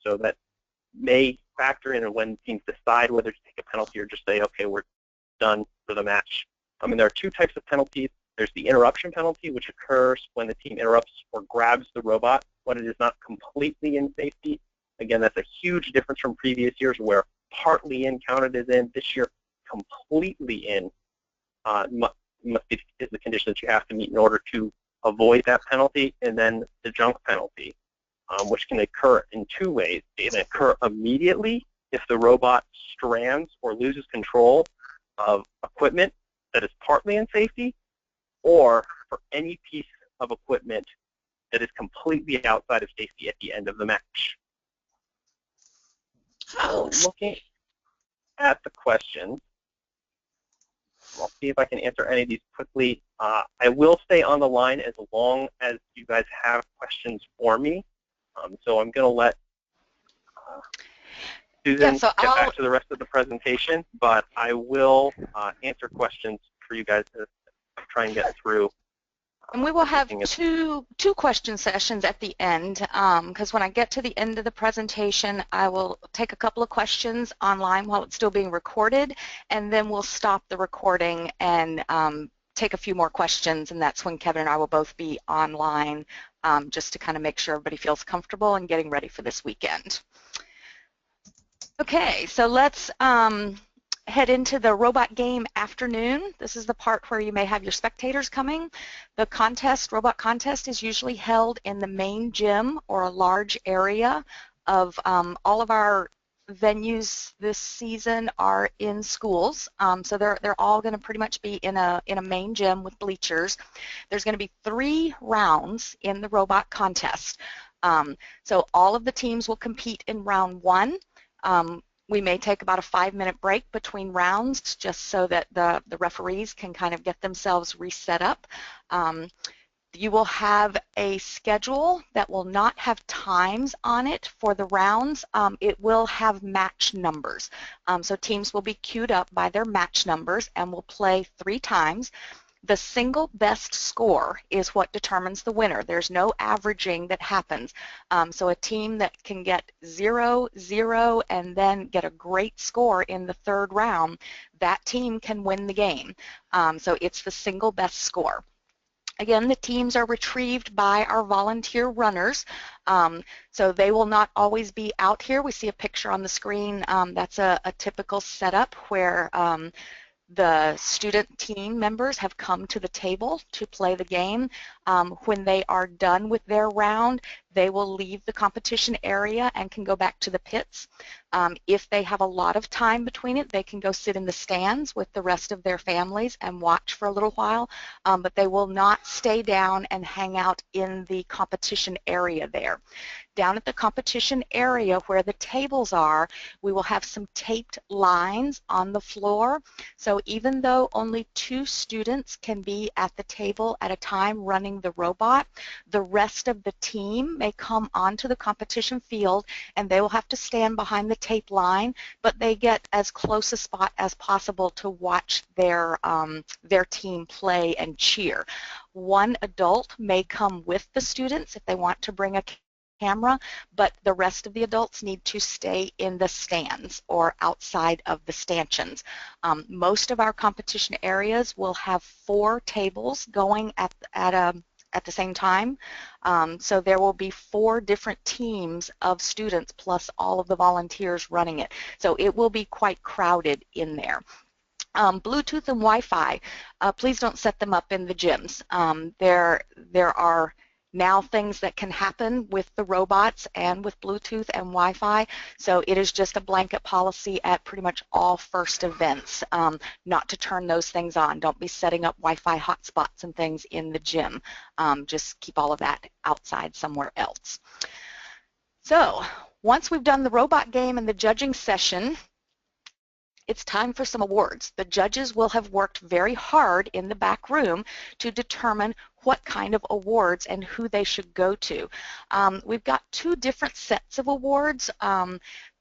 So that may factor in when teams decide whether to take a penalty or just say, okay, we're done for the match. I mean, there are two types of penalties. There's the interruption penalty, which occurs when the team interrupts or grabs the robot when it is not completely in safety. Again, that's a huge difference from previous years where partly in counted as in. This year, completely in is the condition that you have to meet in order to avoid that penalty. And then the junk penalty, which can occur in two ways. It can occur immediately if the robot strands or loses control of equipment that is partly in safety, or for any piece of equipment that is completely outside of safety at the end of the match. So looking at the questions, I'll see if I can answer any of these quickly. I will stay on the line as long as you guys have questions for me. So I'm going to let Susan get back to the rest of the presentation, but I will answer questions for you guys to try and get through. And we will have two question sessions at the end, because when I get to the end of the presentation, I will take a couple of questions online while it's still being recorded, and then we'll stop the recording and take a few more questions, and that's when Kevin and I will both be online, just to kind of make sure everybody feels comfortable and getting ready for this weekend. Okay, so let's head into the robot game afternoon. This is the part where you may have your spectators coming. The robot contest is usually held in the main gym or a large area of all of our venues this season are in schools. So they're all going to pretty much be in a main gym with bleachers. There's going to be 3 rounds in the robot contest. So all of the teams will compete in round 1. We may take about a 5-minute break between rounds just so that the referees can kind of get themselves reset up. You will have a schedule that will not have times on it for the rounds. It will have match numbers. So teams will be queued up by their match numbers and will play 3 times. The single best score is what determines the winner. There's no averaging that happens. So a team that can get 0, 0, and then get a great score in the 3rd round, that team can win the game. So it's the single best score. Again, the teams are retrieved by our volunteer runners, so they will not always be out here. We see a picture on the screen. That's a typical setup where the student team members have come to the table to play the game. When they are done with their round, they will leave the competition area and can go back to the pits. If they have a lot of time between it, they can go sit in the stands with the rest of their families and watch for a little while, but they will not stay down and hang out in the competition area there. Down at the competition area where the tables are, we will have some taped lines on the floor. So even though only 2 students can be at the table at a time running the robot, the rest of the team may come onto the competition field and they will have to stand behind the tape line, but they get as close a spot as possible to watch their team play and cheer. 1 adult may come with the students if they want to bring a camera, but the rest of the adults need to stay in the stands or outside of the stanchions. Most of our competition areas will have 4 tables going at the same time. So there will be 4 different teams of students plus all of the volunteers running it. So it will be quite crowded in there. Bluetooth and Wi-Fi, please don't set them up in the gyms. There are now things that can happen with the robots and with Bluetooth and Wi-Fi, so it is just a blanket policy at pretty much all first events not to turn those things on. Don't be setting up Wi-Fi hotspots and things in the gym. Just keep all of that outside somewhere else. So once we've done the robot game and the judging session, it's time for some awards. The judges will have worked very hard in the back room to determine what kind of awards and who they should go to. We've got 2 different sets of awards.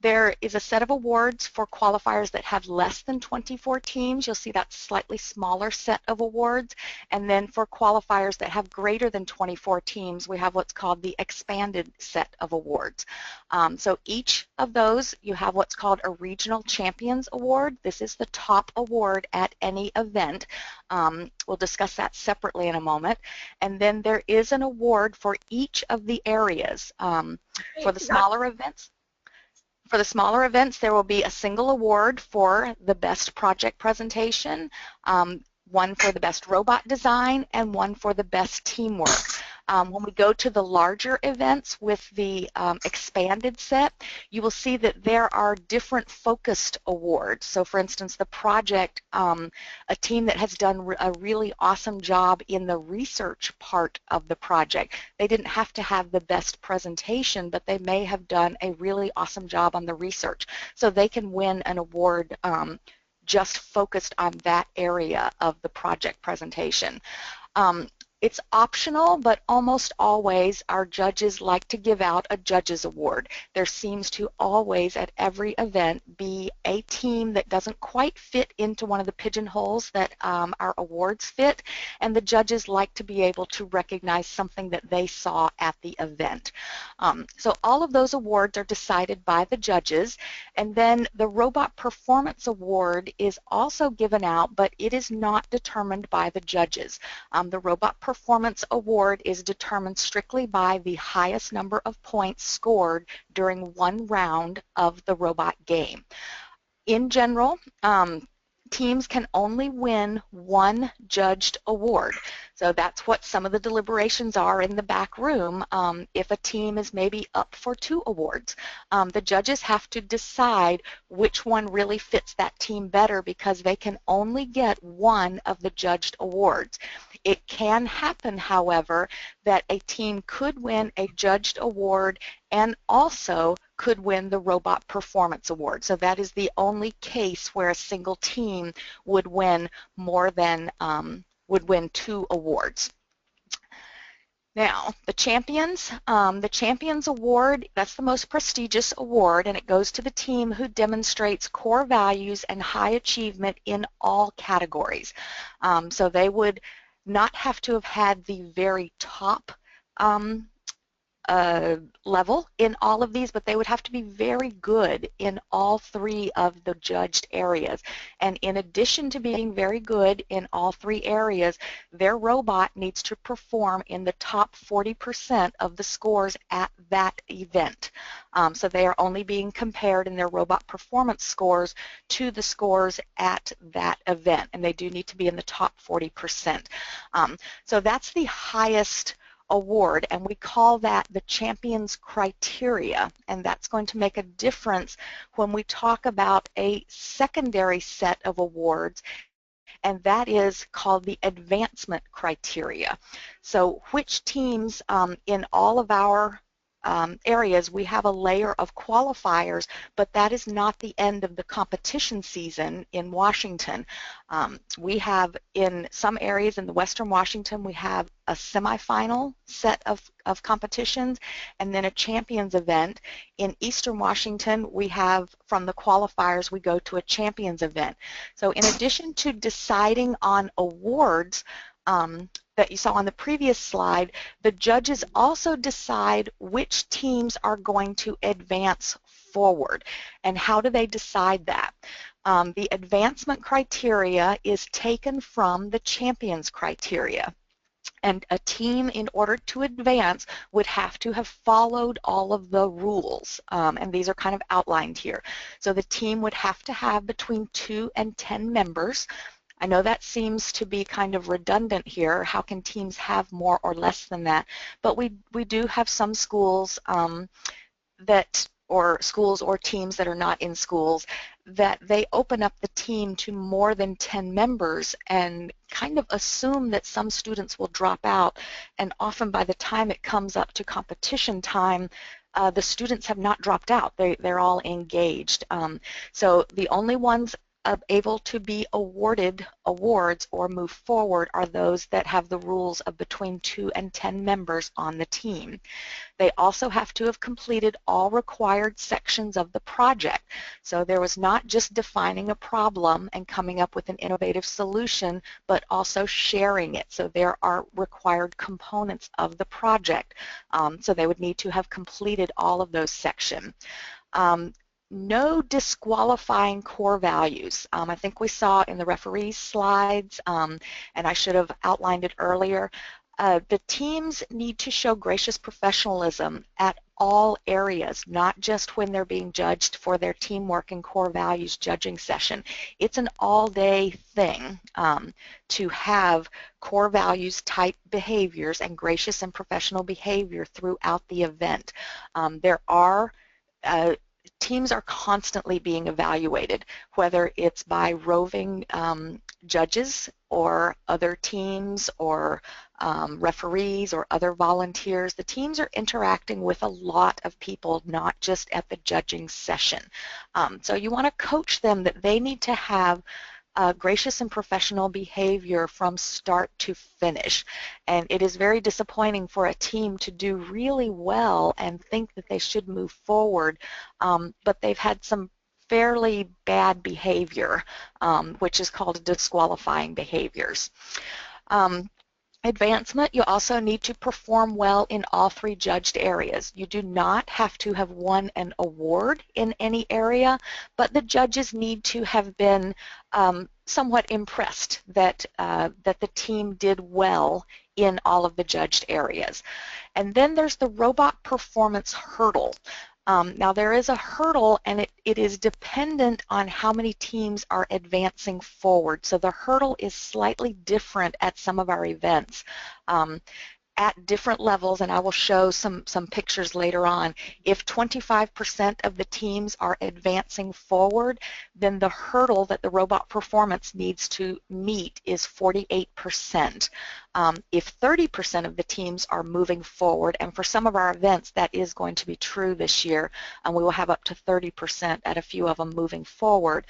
There is a set of awards for qualifiers that have less than 24 teams. You'll see that slightly smaller set of awards. And then for qualifiers that have greater than 24 teams, we have what's called the expanded set of awards. So each of those, you have what's called a Regional Champions Award. This is the top award at any event. We'll discuss that separately in a moment. And then there is an award for each of the areas. For the smaller events, there will be a single award for the best project presentation, one for the best robot design, and one for the best teamwork. When we go to the larger events with the expanded set, you will see that there are different focused awards. So for instance, the project, a team that has done a really awesome job in the research part of the project. They didn't have to have the best presentation, but they may have done a really awesome job on the research. So they can win an award just focused on that area of the project presentation. It's optional, but almost always our judges like to give out a judge's award. There seems to always at every event be a team that doesn't quite fit into one of the pigeonholes that our awards fit, and the judges like to be able to recognize something that they saw at the event. So all of those awards are decided by the judges, and then the Robot Performance Award is also given out, but it is not determined by the judges. The Robot Performance Award is determined strictly by the highest number of points scored during one round of the robot game. In general, teams can only win one judged award. So that's what some of the deliberations are in the back room. If a team is maybe up for 2 awards, the judges have to decide which one really fits that team better because they can only get one of the judged awards. It can happen, however, that a team could win a judged award and also could win the Robot Performance Award. So that is the only case where a single team would win more than would win 2 awards. Now, the Champions Award, that's the most prestigious award, and it goes to the team who demonstrates core values and high achievement in all categories. So they would not have to have had the very top level in all of these, but they would have to be very good in all 3 of the judged areas. And in addition to being very good in all 3 areas, their robot needs to perform in the top 40% of the scores at that event. So they are only being compared in their robot performance scores to the scores at that event, and they do need to be in the top 40%. So that's the highest award, and we call that the Champions Criteria, and that's going to make a difference when we talk about a secondary set of awards, and that is called the Advancement Criteria. So which teams in all of our areas, we have a layer of qualifiers, but that is not the end of the competition season in Washington. We have in some areas in the Western Washington, we have a semifinal set of competitions and then a champions event. In Eastern Washington, we have from the qualifiers, we go to a champions event. So in addition to deciding on awards, that you saw on the previous slide, the judges also decide which teams are going to advance forward. And how do they decide that? The advancement criteria is taken from the champions criteria. And a team, in order to advance, would have to have followed all of the rules. And these are kind of outlined here. So the team would have to have between 2 and 10 members. I know that seems to be kind of redundant here. How can teams have more or less than that? But we do have some schools or schools or teams that are not in schools that they open up the team to more than 10 members and kind of assume that some students will drop out, and often by the time it comes up to competition time, the students have not dropped out. They're all engaged. So the only ones able to be awarded awards or move forward are those that have the rules of between 2 and 10 members on the team. They also have to have completed all required sections of the project. So there was not just defining a problem and coming up with an innovative solution, but also sharing it. So there are required components of the project. So they would need to have completed all of those sections. No disqualifying core values. I think we saw in the referee's slides, and I should have outlined it earlier, the teams need to show gracious professionalism at all areas, not just when they're being judged for their teamwork and core values judging session. It's an all-day thing to have core values type behaviors and gracious and professional behavior throughout the event. Teams are constantly being evaluated, whether it's by roving judges or other teams or referees or other volunteers. The teams are interacting with a lot of people, not just at the judging session. So you want to coach them that they need to have gracious and professional behavior from start to finish. And it is very disappointing for a team to do really well and think that they should move forward, but they've had some fairly bad behavior, which is called disqualifying behaviors. Advancement, you also need to perform well in all 3 judged areas. You do not have to have won an award in any area, but the judges need to have been somewhat impressed that the team did well in all of the judged areas. And then there's the robot performance hurdle. Now there is a hurdle, and it is dependent on how many teams are advancing forward. So the hurdle is slightly different at some of our events. At different levels, and I will show some pictures later on, if 25% of the teams are advancing forward, then the hurdle that the robot performance needs to meet is 48%. If 30% of the teams are moving forward, and for some of our events that is going to be true this year, and we will have up to 30% at a few of them moving forward.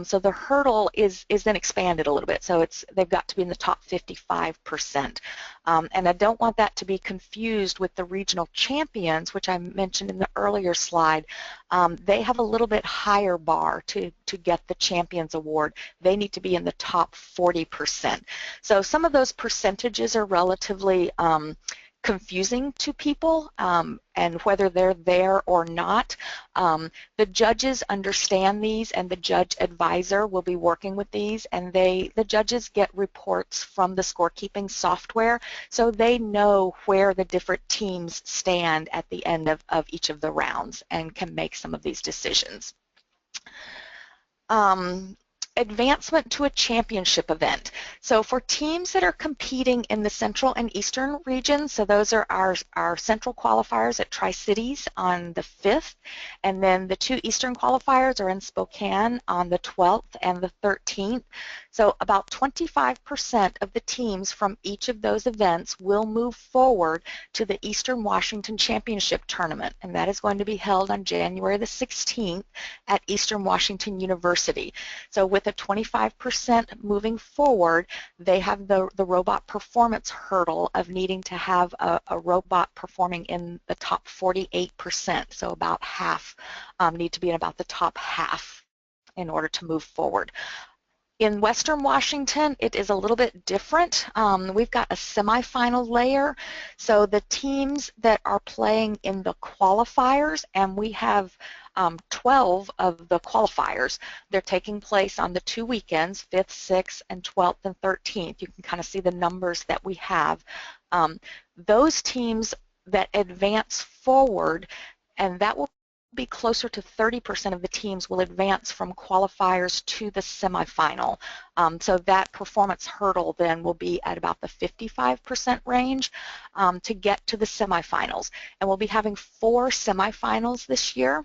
So the hurdle is then expanded a little bit, so they've got to be in the top 55%. And I don't want that to be confused with the regional champions, which I mentioned in the earlier slide. They have a little bit higher bar to get the Champions Award. They need to be in the top 40%. So some of those percentages are relatively confusing to people, and whether they're there or not. The judges understand these, and the judge advisor will be working with these, and the judges get reports from the scorekeeping software, so they know where the different teams stand at the end of each of the rounds and can make some of these decisions. Advancement to a championship event. So for teams that are competing in the central and eastern regions, so those are our central qualifiers at Tri-Cities on the 5th, and then the 2 eastern qualifiers are in Spokane on the 12th and the 13th. So about 25% of the teams from each of those events will move forward to the Eastern Washington Championship Tournament, and that is going to be held on January the 16th at Eastern Washington University. So with a 25% moving forward, they have the robot performance hurdle of needing to have a robot performing in the top 48%, so about half need to be in about the top half in order to move forward. In Western Washington, it is a little bit different. We've got a semifinal layer, so the teams that are playing in the qualifiers, and we have 12 of the qualifiers. They're taking place on the 2 weekends, 5th, 6th, and 12th and 13th. You can kind of see the numbers that we have. Those teams that advance forward, and that will be closer to 30% of the teams will advance from qualifiers to the semifinal. So that performance hurdle then will be at about the 55% range to get to the semifinals. And we'll be having 4 semifinals this year.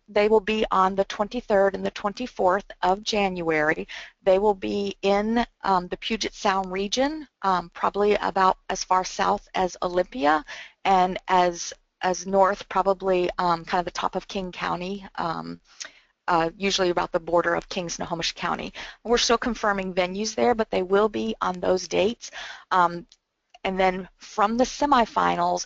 They will be on the 23rd and the 24th of January. They will be in the Puget Sound region, probably about as far south as Olympia, and as north, probably kind of the top of King County usually about the border of Kings, Snohomish County. We're still confirming venues there, but they will be on those dates. And then from the semifinals,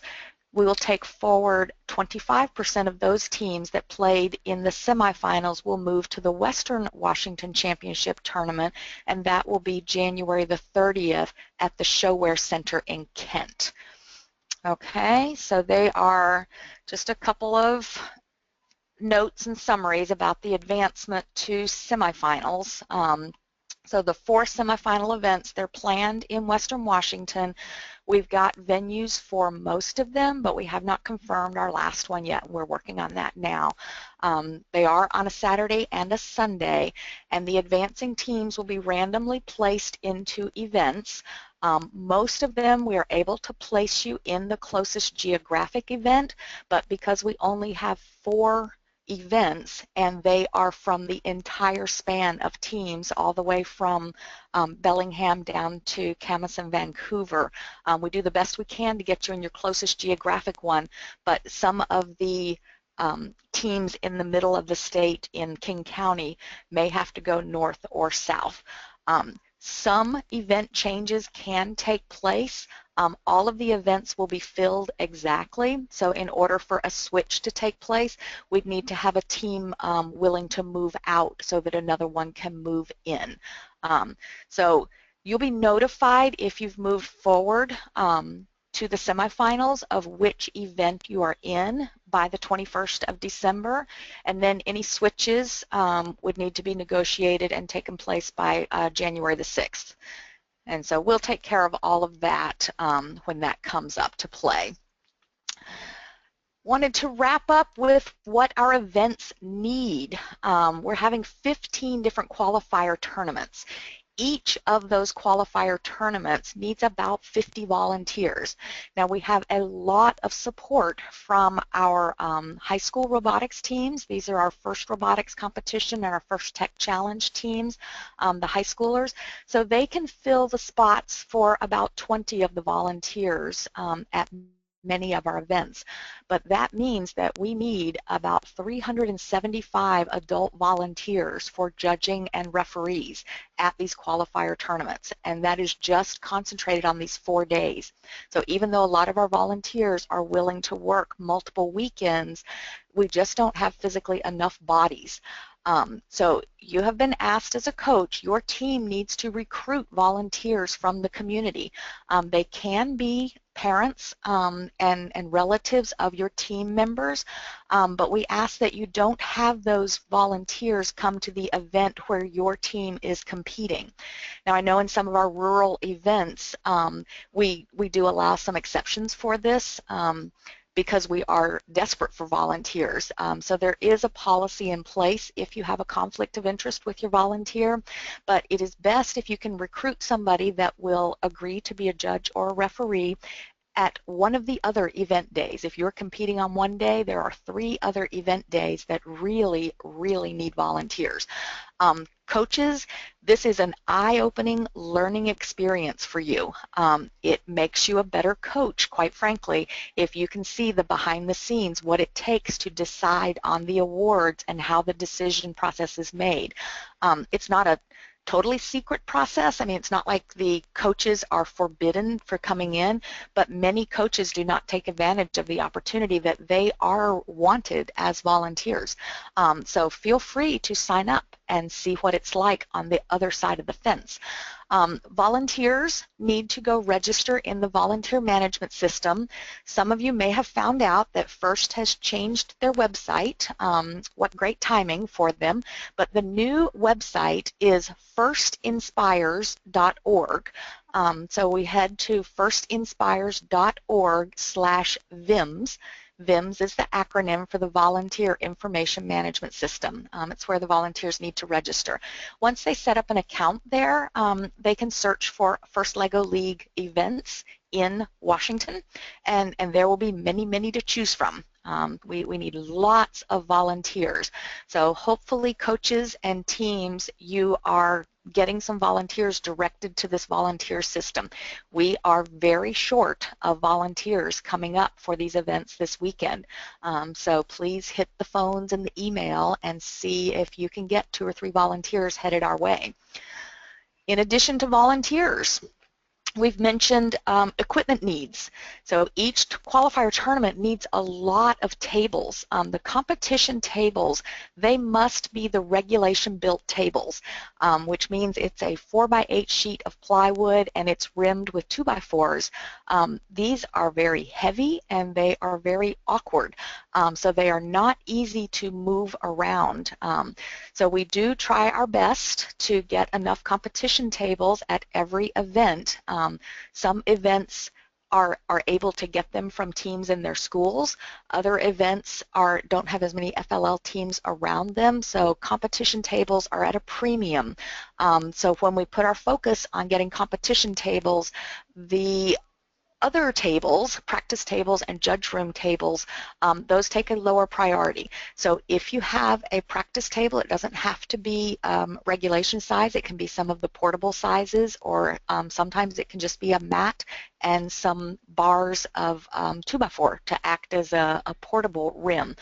we will take forward 25% of those teams that played in the semifinals will move to the Western Washington Championship Tournament, and that will be January the 30th at the ShoWare Center in Kent. Okay, so they are just a couple of notes and summaries about the advancement to semifinals. So the 4 semifinal events, they're planned in Western Washington. We've got venues for most of them, but we have not confirmed our last one yet. We're working on that now. They are on a Saturday and a Sunday, and the advancing teams will be randomly placed into events. Most of them we are able to place you in the closest geographic event, but because we only have 4 events and they are from the entire span of teams all the way from Bellingham down to Camas and Vancouver. We do the best we can to get you in your closest geographic one, but some of the teams in the middle of the state in King County may have to go north or south. Some event changes can take place. All of the events will be filled exactly, so in order for a switch to take place, we'd need to have a team willing to move out so that another one can move in. So you'll be notified if you've moved forward to the semifinals of which event you are in by the 21st of December, and then any switches would need to be negotiated and taken place by January the 6th. And so we'll take care of all of that when that comes up to play. Wanted to wrap up with what our events need. We're having 15 different qualifier tournaments. Each of those qualifier tournaments needs about 50 volunteers. Now we have a lot of support from our high school robotics teams. These are our first robotics competition and our first tech challenge teams, the high schoolers. So they can fill the spots for about 20 of the volunteers at many of our events, but that means that we need about 375 adult volunteers for judging and referees at these qualifier tournaments, and that is just concentrated on these 4 days. So even though a lot of our volunteers are willing to work multiple weekends, we just don't have physically enough bodies. So you have been asked as a coach, your team needs to recruit volunteers from the community. They can be parents and relatives of your team members, but we ask that you don't have those volunteers come to the event where your team is competing. Now I know in some of our rural events we do allow some exceptions for this because we are desperate for volunteers. So there is a policy in place if you have a conflict of interest with your volunteer, but it is best if you can recruit somebody that will agree to be a judge or a referee at one of the other event days. If you're competing on one day, there are 3 other event days that really, really need volunteers. Coaches, this is an eye-opening learning experience for you. It makes you a better coach, quite frankly, if you can see the behind the scenes, what it takes to decide on the awards and how the decision process is made. It's not a totally secret process. I mean, it's not like the coaches are forbidden for coming in, but many coaches do not take advantage of the opportunity that they are wanted as volunteers. So feel free to sign up and see what it's like on the other side of the fence. Volunteers need to go register in the volunteer management system. Some of you may have found out that FIRST has changed their website. What great timing for them. But the new website is firstinspires.org. So we head to firstinspires.org/VIMS. VIMS is the acronym for the Volunteer Information Management System. It's where the volunteers need to register. Once they set up an account there, they can search for First Lego League events in Washington, and there will be many, many to choose from. We need lots of volunteers. So hopefully coaches and teams, you are getting some volunteers directed to this volunteer system. We are very short of volunteers coming up for these events this weekend. So please hit the phones and the email and see if you can get 2 or 3 volunteers headed our way. In addition to volunteers, we've mentioned equipment needs. So each qualifier tournament needs a lot of tables. The competition tables, they must be the regulation-built tables, which means it's a 4x8 sheet of plywood and it's rimmed with 2x4s. These are very heavy and they are very awkward, so they are not easy to move around. So we do try our best to get enough competition tables at every event. Some events are able to get them from teams in their schools. Other events don't have as many FLL teams around them, so competition tables are at a premium. So when we put our focus on getting competition tables, the other tables, practice tables and judge room tables, those take a lower priority. So if you have a practice table, it doesn't have to be regulation size. It can be some of the portable sizes, or sometimes it can just be a mat and some bars of 2x4 to act as a portable rim.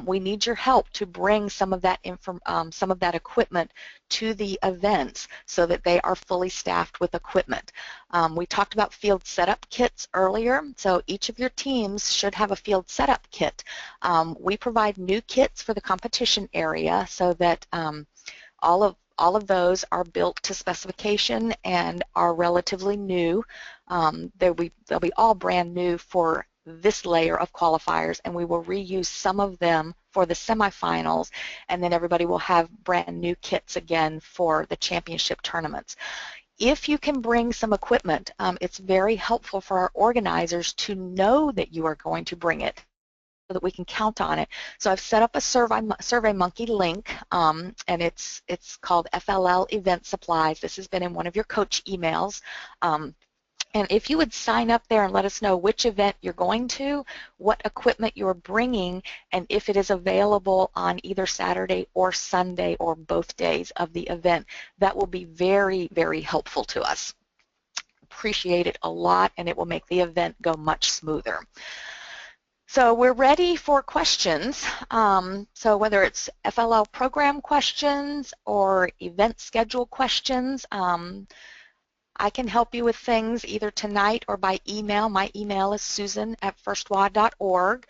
We need your help to bring some of that equipment to the events so that they are fully staffed with equipment. We talked about field setup kits earlier, so each of your teams should have a field setup kit. We provide new kits for the competition area so that all of those are built to specification and are relatively new. They'll be all brand new for this layer of qualifiers, and we will reuse some of them for the semifinals, and then everybody will have brand new kits again for the championship tournaments. If you can bring some equipment, it's very helpful for our organizers to know that you are going to bring it so that we can count on it. So I've set up a SurveyMonkey link, and it's called FLL Event Supplies. This has been in one of your coach emails. And if you would sign up there and let us know which event you're going to, what equipment you're bringing, and if it is available on either Saturday or Sunday or both days of the event, that will be very, very helpful to us. Appreciate it a lot, and it will make the event go much smoother. So we're ready for questions. So whether it's FLL program questions or event schedule questions, I can help you with things either tonight or by email. My email is susan@firstwa.org.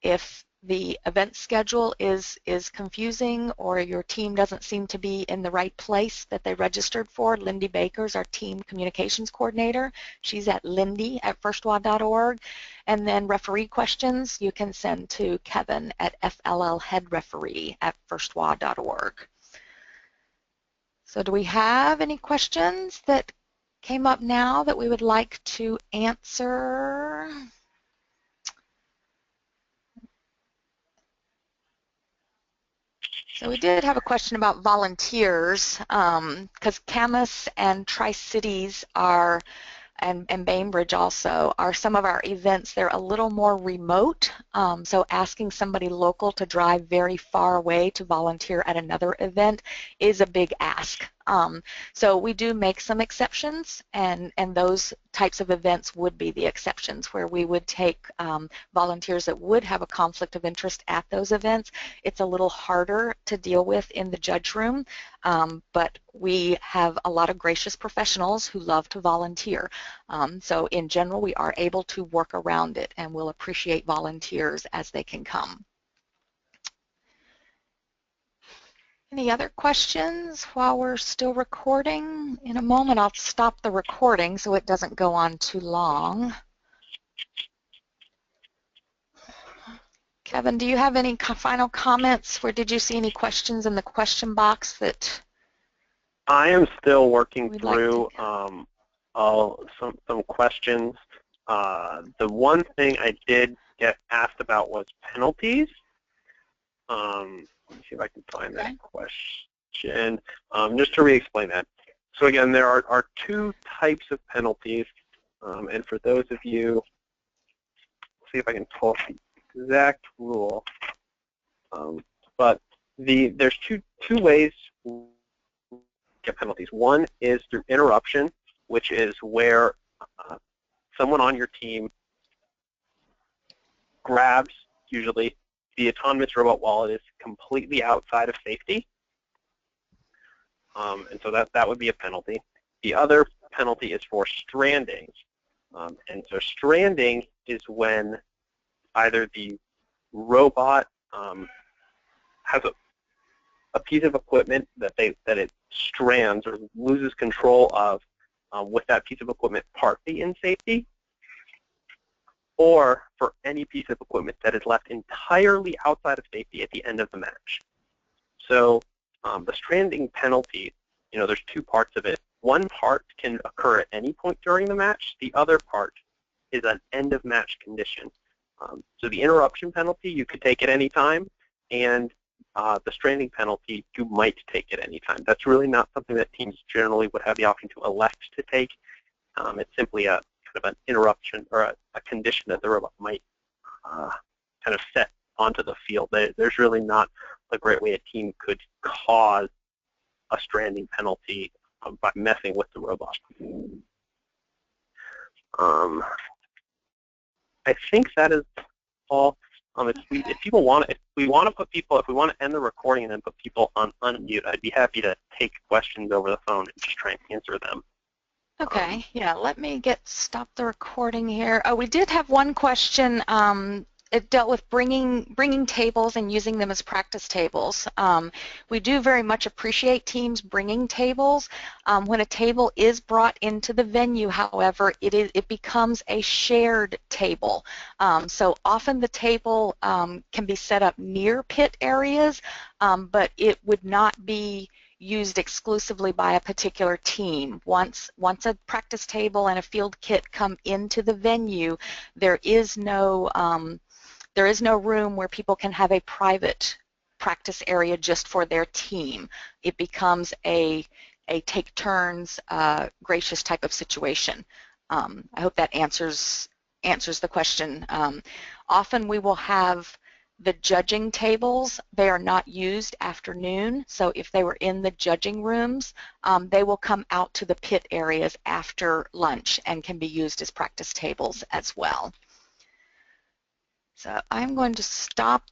If the event schedule is confusing or your team doesn't seem to be in the right place that they registered for, Lindy Baker's our team communications coordinator. She's at lindy@firstwa.org. And then referee questions you can send to Kevin at FLLheadreferee@firstwa.org. So do we have any questions that came up now that we would like to answer? So we did have a question about volunteers, because Camas and Tri-Cities are, and Bainbridge also, are some of our events. They're a little more remote, so asking somebody local to drive very far away to volunteer at another event is a big ask. So we do make some exceptions, and those types of events would be the exceptions where we would take volunteers that would have a conflict of interest at those events. It's a little harder to deal with in the judge room, but we have a lot of gracious professionals who love to volunteer. So in general, we are able to work around it, and we'll appreciate volunteers as they can come. Any other questions while we're still recording? In a moment, I'll stop the recording so it doesn't go on too long. Kevin, do you have any final comments, or did you see any questions in the question box that I am still working through like some questions. The one thing I did get asked about was penalties. Let me see if I can find that question. Just to re-explain that. So again, there are 2 types of penalties, and for those of you, see if I can pull up the exact rule. But there's two ways get penalties. One is through interruption, which is where someone on your team grabs, usually, the autonomous robot while it is completely outside of safety. And so that would be a penalty. The other penalty is for stranding. And so stranding is when either the robot has a piece of equipment that it strands or loses control of with that piece of equipment partly in safety, or for any piece of equipment that is left entirely outside of safety at the end of the match. So the stranding penalty, there's two parts of it. One part can occur at any point during the match. The other part is an end-of-match condition. So the interruption penalty you could take at any time, and the stranding penalty you might take at any time. That's really not something that teams generally would have the option to elect to take. It's simply a kind of an interruption or a condition that the robot might kind of set onto the field. There's really not a great way a team could cause a stranding penalty by messing with the robot. I think that is all. If we want to end the recording and then put people on unmute, I'd be happy to take questions over the phone and just try and answer them. Okay, yeah, let me stop the recording here. Oh, we did have one question. It dealt with bringing tables and using them as practice tables. We do very much appreciate teams bringing tables. When a table is brought into the venue, however, it becomes a shared table. So often the table can be set up near pit areas, but it would not be used exclusively by a particular team. Once a practice table and a field kit come into the venue, there is no room where people can have a private practice area just for their team. It becomes a take turns, gracious type of situation. I hope that answers the question. Often we will have the judging tables. They are not used after noon, so if they were in the judging rooms, they will come out to the pit areas after lunch and can be used as practice tables as well. So I'm going to stop